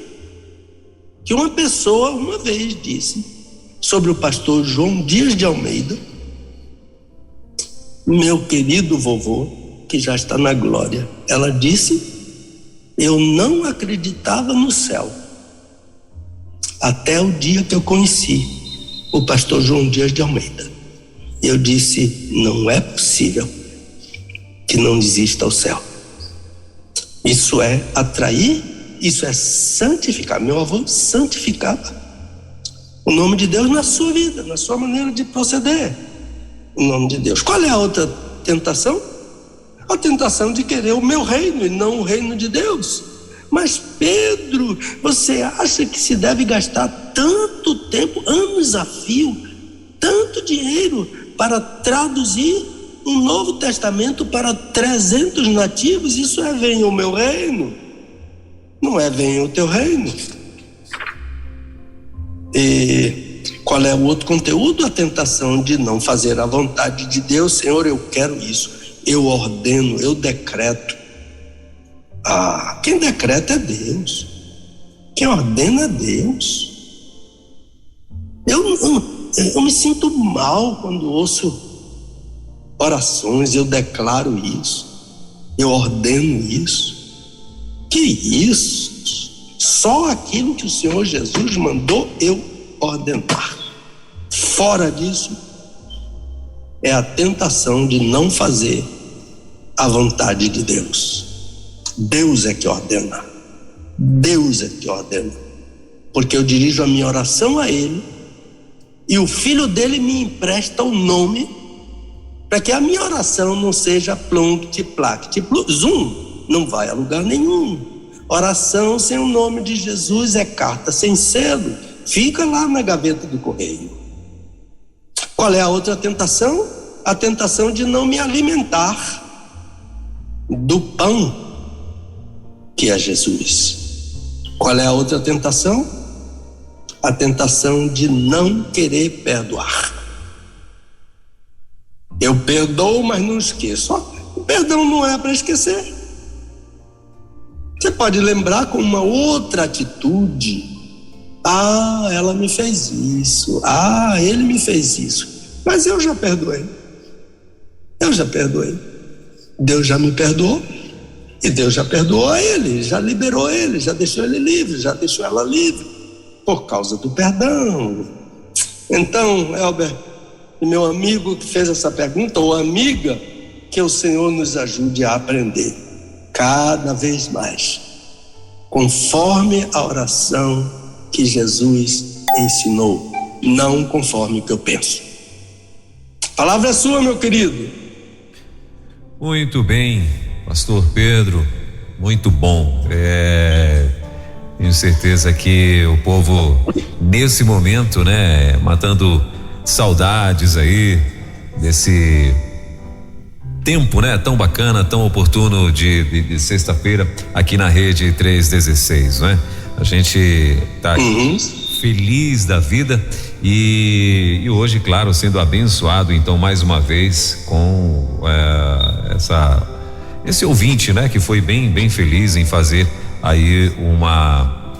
Que uma pessoa uma vez disse sobre o pastor João Dias de Almeida, meu querido vovô, que já está na glória. Ela disse: eu não acreditava no céu até o dia que eu conheci o pastor João Dias de Almeida. Eu disse: não é possível que não exista o céu. Isso é atrair, isso é santificar. Meu avô santificava o nome de Deus na sua vida, na sua maneira de proceder. O nome de Deus. Qual é a outra tentação? A tentação de querer o meu reino e não o reino de Deus. Mas Pedro, você acha que se deve gastar tanto tempo, anos a fio, tanto dinheiro para traduzir um Novo Testamento para 300 nativos? Isso é: venha o meu reino, não é venha o teu reino. E qual é o outro conteúdo? A tentação de não fazer a vontade de Deus. Senhor, eu quero isso, eu ordeno, eu decreto. Quem decreta é Deus, quem ordena é Deus. Eu me sinto mal quando ouço orações, eu declaro isso, eu ordeno isso. Que isso? Só aquilo que o Senhor Jesus mandou eu ordenar. Fora disso é a tentação de não fazer a vontade de Deus. Deus é que ordena, Deus é que ordena, porque eu dirijo a minha oração a Ele e o Filho dele me empresta o nome para que a minha oração não seja plonct, plact, zum, não vai a lugar nenhum. Oração sem o nome de Jesus é carta sem selo, fica lá na gaveta do correio. Qual é a outra tentação? A tentação de não me alimentar do pão que é Jesus. Qual é a outra tentação? A tentação de não querer perdoar. Eu perdoo, mas não esqueço. O perdão não é para esquecer. Você pode lembrar com uma outra atitude. Ela me fez isso. Ele me fez isso. Mas eu já perdoei. Deus já me perdoou. E Deus já perdoou a ele, já liberou ele, já deixou ele livre, já deixou ela livre, por causa do perdão. Então, Elber, meu amigo que fez essa pergunta, ou amiga, que o Senhor nos ajude a aprender cada vez mais, conforme a oração que Jesus ensinou, não conforme o que eu penso. A palavra é sua, meu querido. Muito bem, Pastor Pedro, muito bom. Tenho certeza que o povo nesse momento, né, matando saudades aí desse tempo, né, tão bacana, tão oportuno de sexta-feira aqui na Rede 316, né? A gente tá aqui feliz da vida e hoje, claro, sendo abençoado então mais uma vez com esse ouvinte, né, que foi bem feliz em fazer aí uma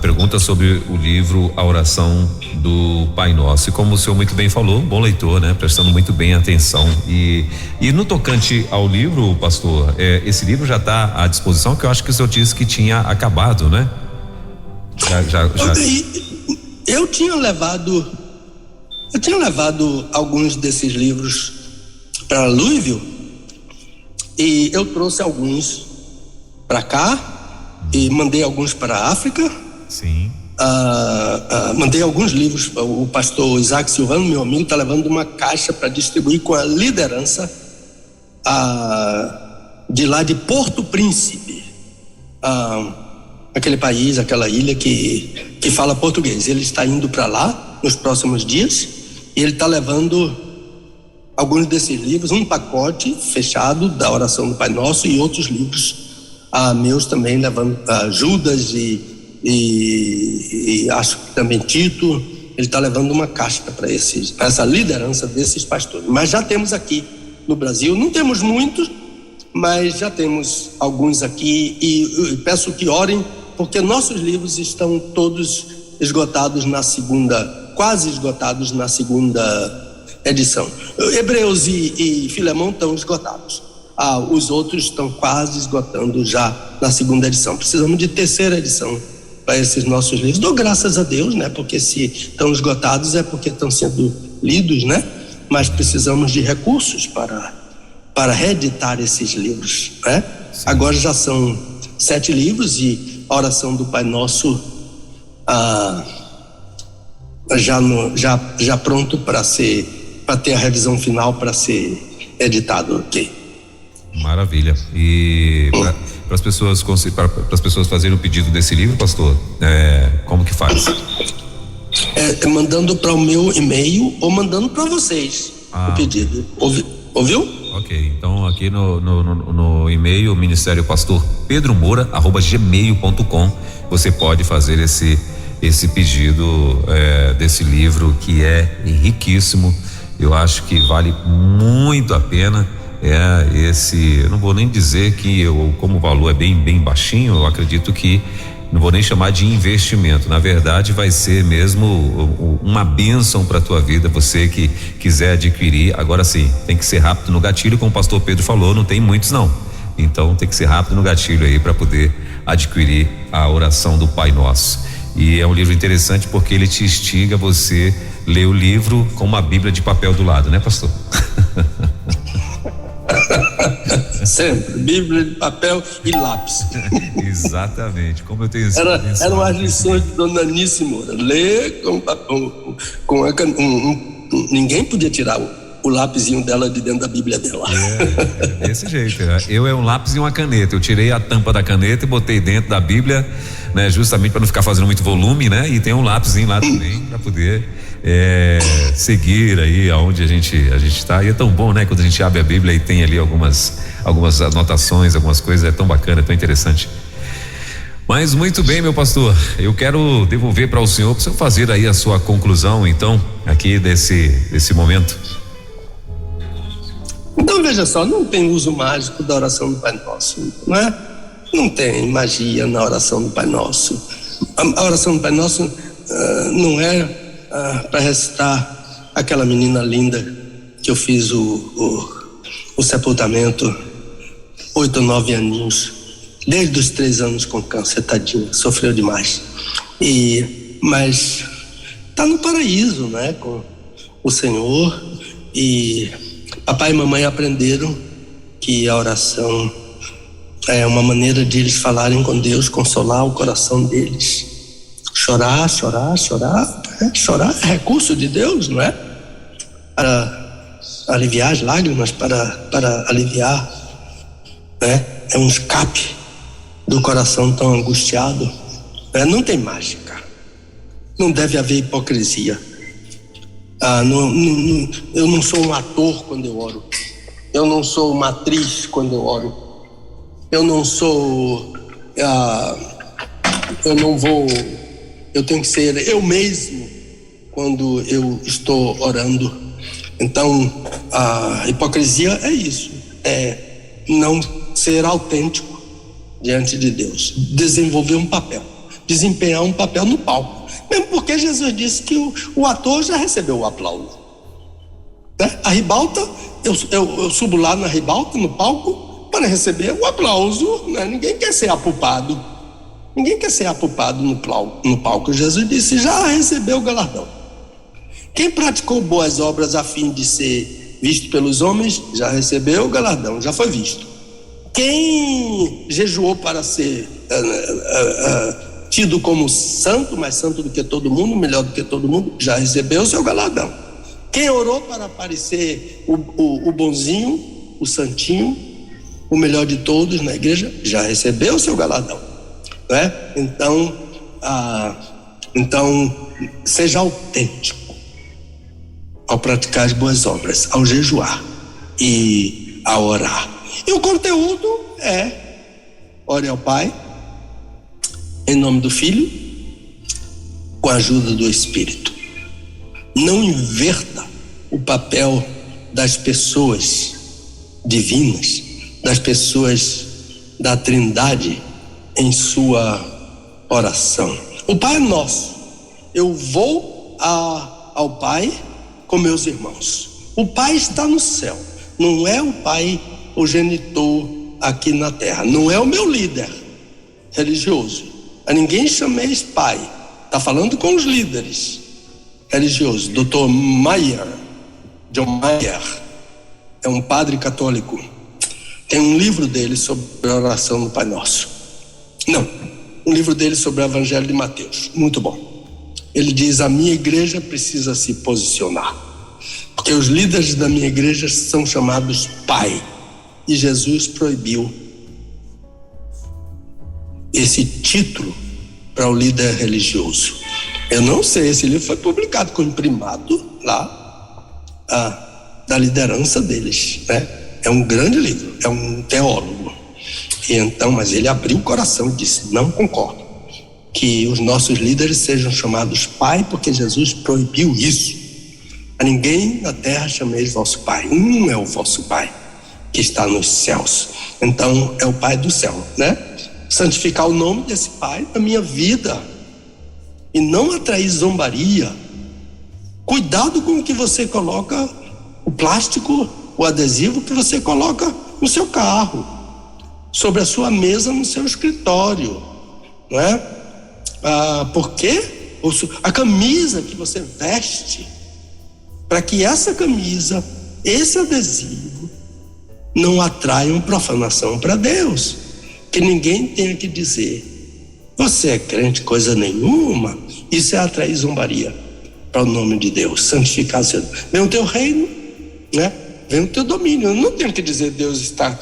pergunta sobre o livro A Oração do Pai Nosso. E como o senhor muito bem falou, bom leitor, né, prestando muito bem atenção. E no tocante ao livro, pastor, esse livro já está à disposição, que eu acho que o senhor disse que tinha acabado, né? Já. Eu tinha levado alguns desses livros para Louisville. E eu trouxe alguns para cá e mandei alguns para a África. Sim. mandei alguns livros. O pastor Isaac Silvano, meu amigo, está levando uma caixa para distribuir com a liderança de lá de Porto Príncipe, aquele país, aquela ilha que fala português. Ele está indo para lá nos próximos dias e ele está levando alguns desses livros, um pacote fechado da oração do Pai Nosso e outros livros meus também, levando Judas e acho que também Tito. Ele está levando uma caixa para essa liderança desses pastores. Mas já temos aqui no Brasil, não temos muitos, mas já temos alguns aqui, e peço que orem, porque nossos livros estão todos esgotados quase esgotados na segunda edição. Hebreus e Filemão estão esgotados. Os outros estão quase esgotando já na segunda edição. Precisamos de terceira edição para esses nossos livros. Dou graças a Deus, né? Porque se estão esgotados é porque estão sendo lidos, né? Mas precisamos de recursos para reeditar esses livros, né? Agora já são 7 livros e a oração do Pai Nosso já pronto para ter a revisão final para ser editado, ok? Maravilha. E para as pessoas fazerem o pedido desse livro, pastor, como que faz? Mandando para o meu e-mail ou mandando para vocês o pedido. Ouviu? Ok, então aqui no e-mail Ministério Pastor Pedro Moura @gmail.com você pode fazer esse pedido desse livro, que é riquíssimo. Eu acho que vale muito a pena. Eu não vou nem dizer que como o valor é bem baixinho, eu acredito que não vou nem chamar de investimento. Na verdade, vai ser mesmo uma bênção para a tua vida, você que quiser adquirir. Agora sim, tem que ser rápido no gatilho, como o pastor Pedro falou, não tem muitos não. Então tem que ser rápido no gatilho aí para poder adquirir a oração do Pai Nosso. E é um livro interessante porque ele te instiga você ler o livro com uma Bíblia de papel do lado, né, pastor? Sempre, Bíblia de papel e lápis. Exatamente, como eu tenho eram as lições de Dona Anice Moura. Ler ninguém podia tirar o lápisinho dela de dentro da Bíblia dela. Desse jeito, né? Eu um lápis e uma caneta. Eu tirei a tampa da caneta e botei dentro da Bíblia, né? Justamente para não ficar fazendo muito volume, né? E tem um lápisinho lá também para poder seguir aí aonde a gente está. E é tão bom, né? Quando a gente abre a Bíblia e tem ali algumas anotações, algumas coisas, é tão bacana, é tão interessante. Mas muito bem, meu pastor, eu quero devolver para o senhor fazer aí a sua conclusão, então, aqui desse momento. Então veja só, não tem uso mágico da oração do Pai Nosso, não é? Não tem magia na oração do Pai Nosso. A oração do Pai Nosso não é para recitar aquela menina linda que eu fiz o sepultamento, 8 ou 9 aninhos, desde os 3 anos com câncer, tadinha, sofreu demais. Mas está no paraíso, né? Com o Senhor, e papai e mamãe aprenderam que a oração é uma maneira de eles falarem com Deus, consolar o coração deles. Chorar é recurso de Deus, não é? Para aliviar as lágrimas, para aliviar, né? É um escape do coração tão angustiado, né? Não tem mágica, não deve haver hipocrisia. Eu não sou um ator quando eu oro, eu não sou uma atriz quando eu oro, eu não sou, eu tenho que ser eu mesmo quando eu estou orando. Então a hipocrisia é isso, é não ser autêntico diante de Deus, desenvolver um papel, desempenhar um papel no palco, mesmo porque Jesus disse que o ator já recebeu o aplauso, né? A ribalta, eu subo lá na ribalta, no palco, para receber o aplauso, né? Ninguém quer ser apupado no palco. Jesus disse, já recebeu o galardão. Quem praticou boas obras a fim de ser visto pelos homens, já recebeu o galardão, já foi visto. Quem jejuou para ser tido como santo, mais santo do que todo mundo, melhor do que todo mundo, já recebeu o seu galardão. Quem orou para aparecer o bonzinho, o santinho, o melhor de todos na igreja, já recebeu o seu galardão, né? Então, seja autêntico ao praticar as boas obras, ao jejuar e a orar. E o conteúdo é: ore ao Pai, em nome do Filho, com a ajuda do Espírito. Não inverta o papel das pessoas divinas, das pessoas da Trindade em sua oração. O Pai é nosso. Eu vou ao Pai com meus irmãos. O Pai está no céu. Não é o Pai, o genitor aqui na terra. Não é o meu líder religioso. A ninguém chameis Pai. Está falando com os líderes religiosos. Dr. John Mayer, é um padre católico. Tem um livro dele sobre a oração do Pai Nosso. Não, um livro dele sobre o Evangelho de Mateus. Muito bom. Ele diz: a minha igreja precisa se posicionar, porque os líderes da minha igreja são chamados Pai, e Jesus proibiu esse título para o líder religioso. Eu não sei, esse livro foi publicado com imprimado lá da liderança deles, né? É um grande livro, é um teólogo. E então, mas ele abriu o coração e disse: não concordo que os nossos líderes sejam chamados Pai, porque Jesus proibiu isso. A ninguém na terra chameis vosso Pai. Um é o vosso Pai, que está nos céus. Então é o Pai do céu, né? Santificar o nome desse Pai na minha vida e não atrair zombaria. Cuidado com o que você coloca, o plástico, o adesivo que você coloca no seu carro, sobre a sua mesa, no seu escritório, não é? Porque a camisa que você veste, para que essa camisa, esse adesivo, não atraiam profanação para Deus. Que ninguém tenha que dizer: você é crente coisa nenhuma. Isso é atrair zombaria para o nome de Deus. Santificar seu nome. Vem o teu reino, né? Vem o teu domínio. Eu não tenho que dizer Deus está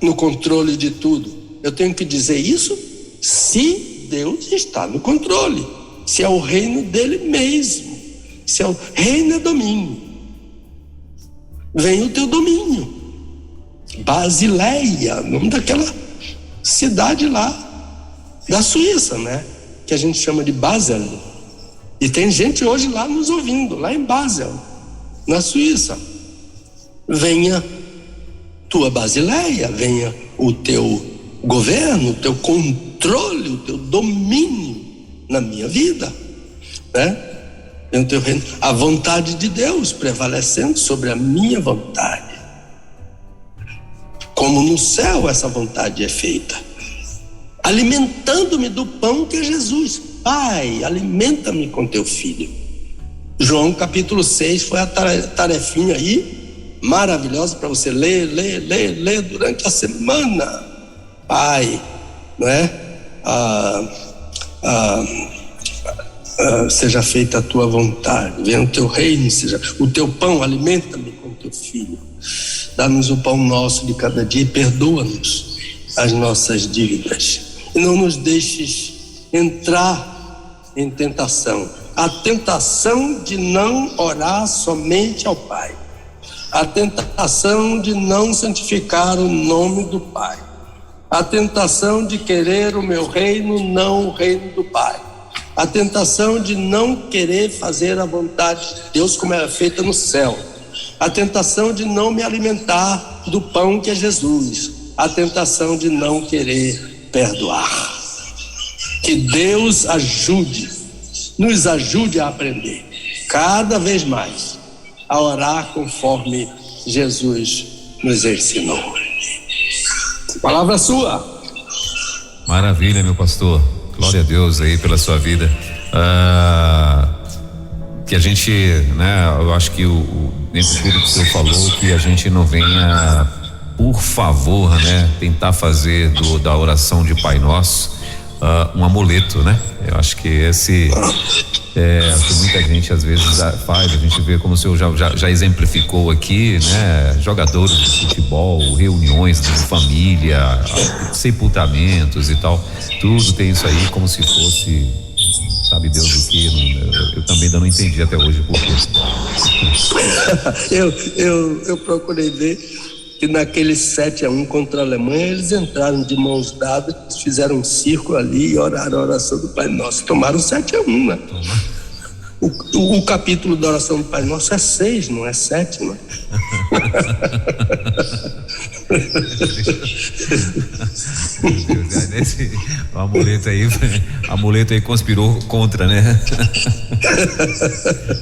no controle de tudo. Eu tenho que dizer isso se Deus está no controle, se é o reino dele mesmo, se é o reino é domínio. Vem o teu domínio. Basileia, nome daquela cidade lá da Suíça, né? Que a gente chama de Basel. E tem gente hoje lá nos ouvindo, lá em Basel, na Suíça. Venha tua Basileia, venha o teu governo, o teu controle, o teu domínio na minha vida, né? Venha o teu reino, a vontade de Deus prevalecendo sobre a minha vontade. Como no céu essa vontade é feita, alimentando-me do pão que é Jesus. Pai, alimenta-me com teu filho. João capítulo 6 foi a tarefinha aí, maravilhosa para você ler durante a semana. Pai, não é? Seja feita a tua vontade, venha o teu reino, seja o teu pão, alimenta-me com teu filho. Dá-nos o pão nosso de cada dia e perdoa-nos as nossas dívidas. E não nos deixes entrar em tentação. A tentação de não orar somente ao Pai. A tentação de não santificar o nome do Pai. A tentação de querer o meu reino, não o reino do Pai. A tentação de não querer fazer a vontade de Deus como ela é feita no céu. A tentação de não me alimentar do pão que é Jesus. A tentação de não querer perdoar. Que Deus nos ajude a aprender cada vez mais a orar conforme Jesus nos ensinou. Palavra sua. Maravilha, meu pastor. Glória a Deus aí pela sua vida. Que a gente, né, eu acho que dentro de tudo que o senhor falou, que a gente não venha, por favor, né, tentar fazer da oração de Pai Nosso um amuleto, né? Eu acho que esse que muita gente às vezes faz, a gente vê como o senhor já exemplificou aqui, né? Jogadores de futebol, reuniões de família, sepultamentos e tal, tudo tem isso aí como se fosse, sabe Deus o que, eu também ainda não entendi até hoje por quê. eu procurei ver que naquele 7-1 contra a Alemanha, eles entraram de mãos dadas, fizeram um círculo ali e oraram a oração do Pai Nosso. Tomaram 7-1, né? O capítulo da oração do Pai Nosso é 6, não é 7, né? O amuleto aí conspirou contra, né?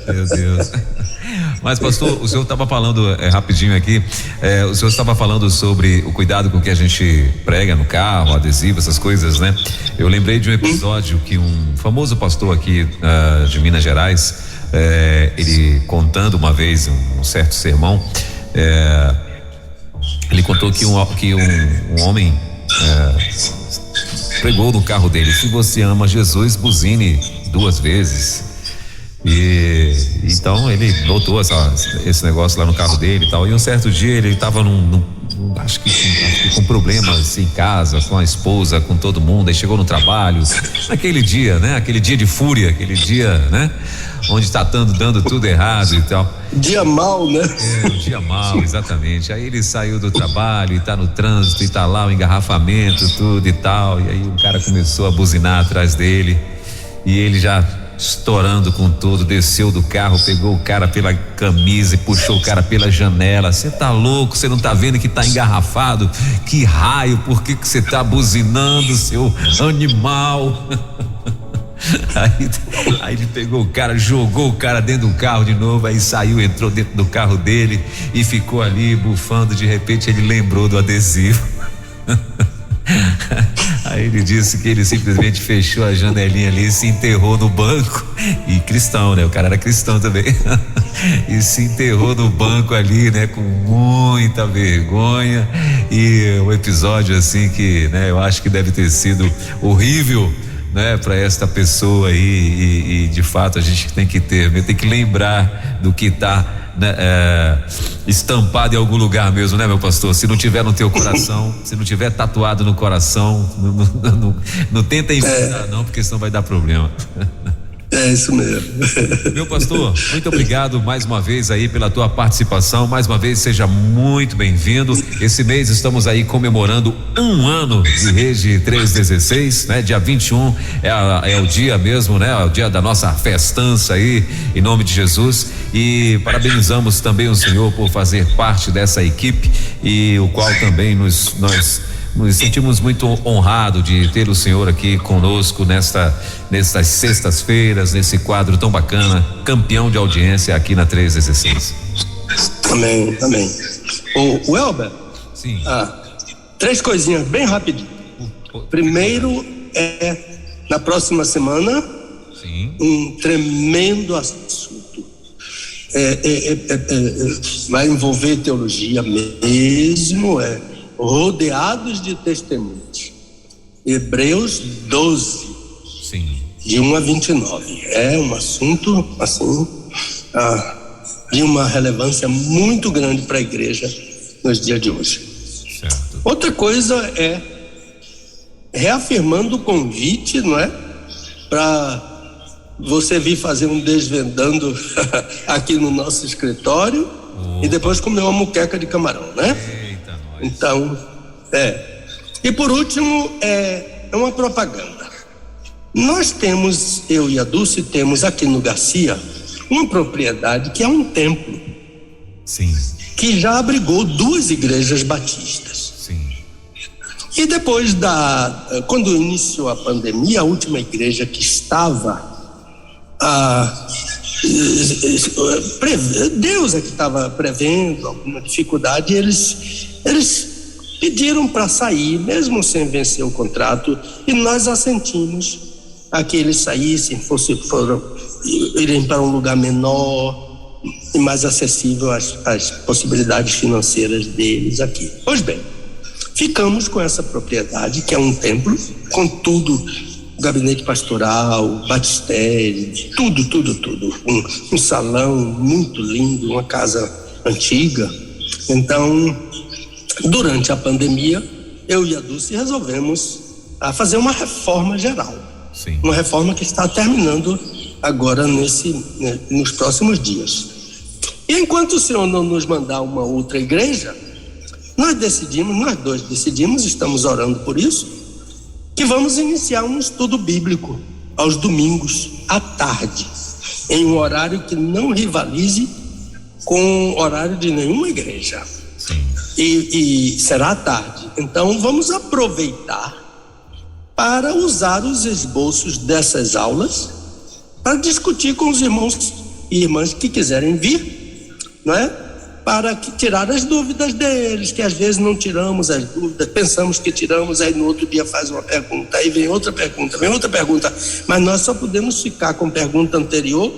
Meu Deus. Mas, pastor, o senhor estava falando rapidinho aqui, o senhor estava falando sobre o cuidado com que a gente prega no carro, adesivo, essas coisas, né? Eu lembrei de um episódio que um famoso pastor aqui de Minas Gerais, ele contando uma vez um certo sermão, ele contou que um homem pregou no carro dele: se você ama Jesus, buzine 2 vezes. E então ele botou esse negócio lá no carro dele e tal. E um certo dia ele estava acho que com problemas em casa, com a esposa, com todo mundo. Aí chegou no trabalho, naquele dia, né? Aquele dia de fúria, aquele dia, né? Onde está dando tudo errado e tal. Dia mal, né? Um dia mal, exatamente. Aí ele saiu do trabalho e tá no trânsito e tá lá o engarrafamento, tudo e tal. E aí o cara começou a buzinar atrás dele e ele já estourando com tudo, desceu do carro, pegou o cara pela camisa e puxou o cara pela janela. Você tá louco? Você não tá vendo que tá engarrafado? Que raio, por que você tá buzinando, seu animal? Aí ele pegou o cara, jogou o cara dentro do carro de novo, aí saiu, entrou dentro do carro dele e ficou ali bufando. De repente ele lembrou do adesivo. Aí ele disse que ele simplesmente fechou a janelinha ali e se enterrou no banco. E cristão, né? O cara era cristão também. E se enterrou no banco ali, né? Com muita vergonha. E um episódio assim que, né? Eu acho que deve ter sido horrível, né, para esta pessoa aí, e de fato a gente tem que lembrar do que tá, né, estampado em algum lugar mesmo, né, meu pastor? Se não tiver no teu coração, se não tiver tatuado no coração, não tenta inventar não, porque senão vai dar problema. É isso mesmo. Meu pastor, muito obrigado mais uma vez aí pela tua participação. Mais uma vez, seja muito bem-vindo. Esse mês estamos aí comemorando 1 ano de Rede 316, né? Dia 21 é o dia mesmo, né? É o dia da nossa festança aí, em nome de Jesus. E parabenizamos também o senhor por fazer parte dessa equipe, e o qual também nós nos sentimos muito honrados de ter o senhor aqui conosco nestas sextas-feiras, nesse quadro tão bacana, campeão de audiência aqui na 316. Amém. O Elber? Sim. 3 coisinhas bem rapidinho. Primeiro na próxima semana, sim, um tremendo assunto. Vai envolver teologia mesmo, rodeados de testemunhos. Hebreus 12, sim, de 1 a 29. É um assunto assim de uma relevância muito grande para a igreja nos dias de hoje. Certo. Outra coisa é reafirmando o convite, não é, para você vir fazer um desvendando aqui no nosso escritório. Opa. E depois comer uma muqueca de camarão, né? Então, E por último, é uma propaganda. Nós temos, eu e a Dulce temos aqui no Garcia, uma propriedade que é um templo. Sim. Que já abrigou 2 igrejas batistas. Sim. E depois quando iniciou a pandemia, a última igreja que estava Deus é que estava prevendo alguma dificuldade, eles pediram para sair, mesmo sem vencer o contrato, e nós assentimos a que eles saíssem, irem para um lugar menor e mais acessível às possibilidades financeiras deles aqui. Pois bem, ficamos com essa propriedade, que é um templo, com tudo, gabinete pastoral, batistério, tudo. Um salão muito lindo, uma casa antiga. Então, durante a pandemia, eu e a Dulce resolvemos fazer uma reforma geral. Sim. Uma reforma que está terminando agora nos próximos dias. E enquanto o Senhor não nos mandar uma outra igreja, nós dois decidimos, estamos orando por isso, que vamos iniciar um estudo bíblico aos domingos, à tarde, em um horário que não rivalize com o horário de nenhuma igreja. E será à tarde. Então vamos aproveitar para usar os esboços dessas aulas para discutir com os irmãos e irmãs que quiserem vir, não é? Para tirar as dúvidas deles, que às vezes não tiramos as dúvidas, pensamos que tiramos, aí no outro dia faz uma pergunta, aí vem outra pergunta, mas nós só podemos ficar com pergunta anterior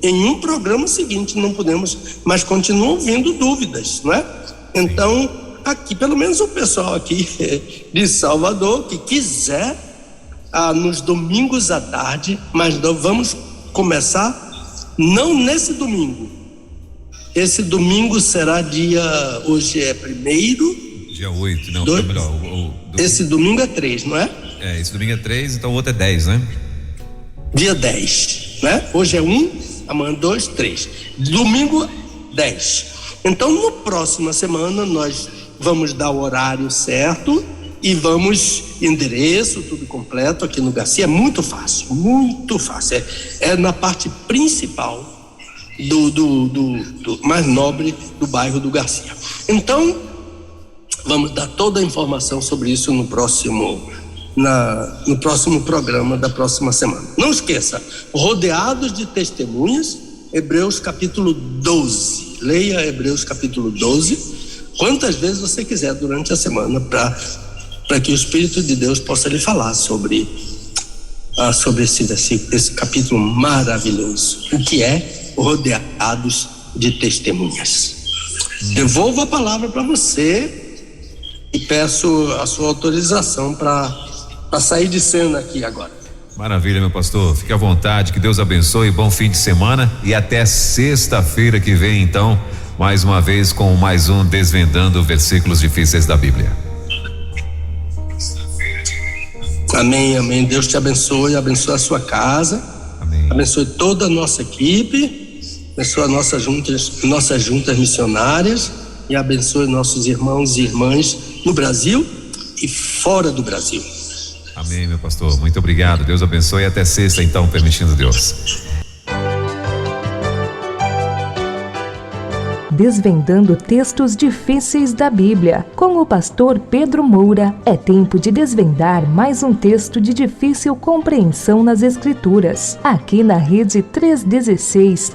em um programa seguinte, não podemos, mas continuam vindo dúvidas, não é? Então, aqui, pelo menos o pessoal aqui de Salvador, que quiser, nos domingos à tarde, mas nós vamos começar não nesse domingo. Esse domingo será hoje é 1º. Dia 8, não, melhor. Esse domingo é 3, não é? Esse domingo é 3, então o outro é 10, né? Dia 10, né? Hoje é 1, amanhã 2, 3. Domingo 10. Então, na próxima semana, nós vamos dar o horário certo e endereço, tudo completo aqui no Garcia. É muito fácil. É na parte principal do mais nobre do bairro do Garcia. Então, vamos dar toda a informação sobre isso no próximo programa da próxima semana. Não esqueça, rodeados de testemunhas, Hebreus capítulo 12. Leia Hebreus capítulo 12, quantas vezes você quiser durante a semana, para que o Espírito de Deus possa lhe falar sobre esse capítulo maravilhoso, o que é rodeados de testemunhas. Devolvo a palavra para você e peço a sua autorização para sair de cena aqui agora. Maravilha, meu pastor, fique à vontade, que Deus abençoe, bom fim de semana e até sexta-feira que vem, então, mais uma vez com mais um Desvendando Versículos Difíceis da Bíblia. Amém. Deus te abençoe a sua casa. Amém. Abençoe toda a nossa equipe, abençoe nossas juntas missionárias e abençoe nossos irmãos e irmãs no Brasil e fora do Brasil. Amém, meu pastor, muito obrigado, Deus abençoe e até sexta então, permitindo Deus. Desvendando textos difíceis da Bíblia, com o pastor Pedro Moura, é tempo de desvendar mais um texto de difícil compreensão nas Escrituras, aqui na Rede 316.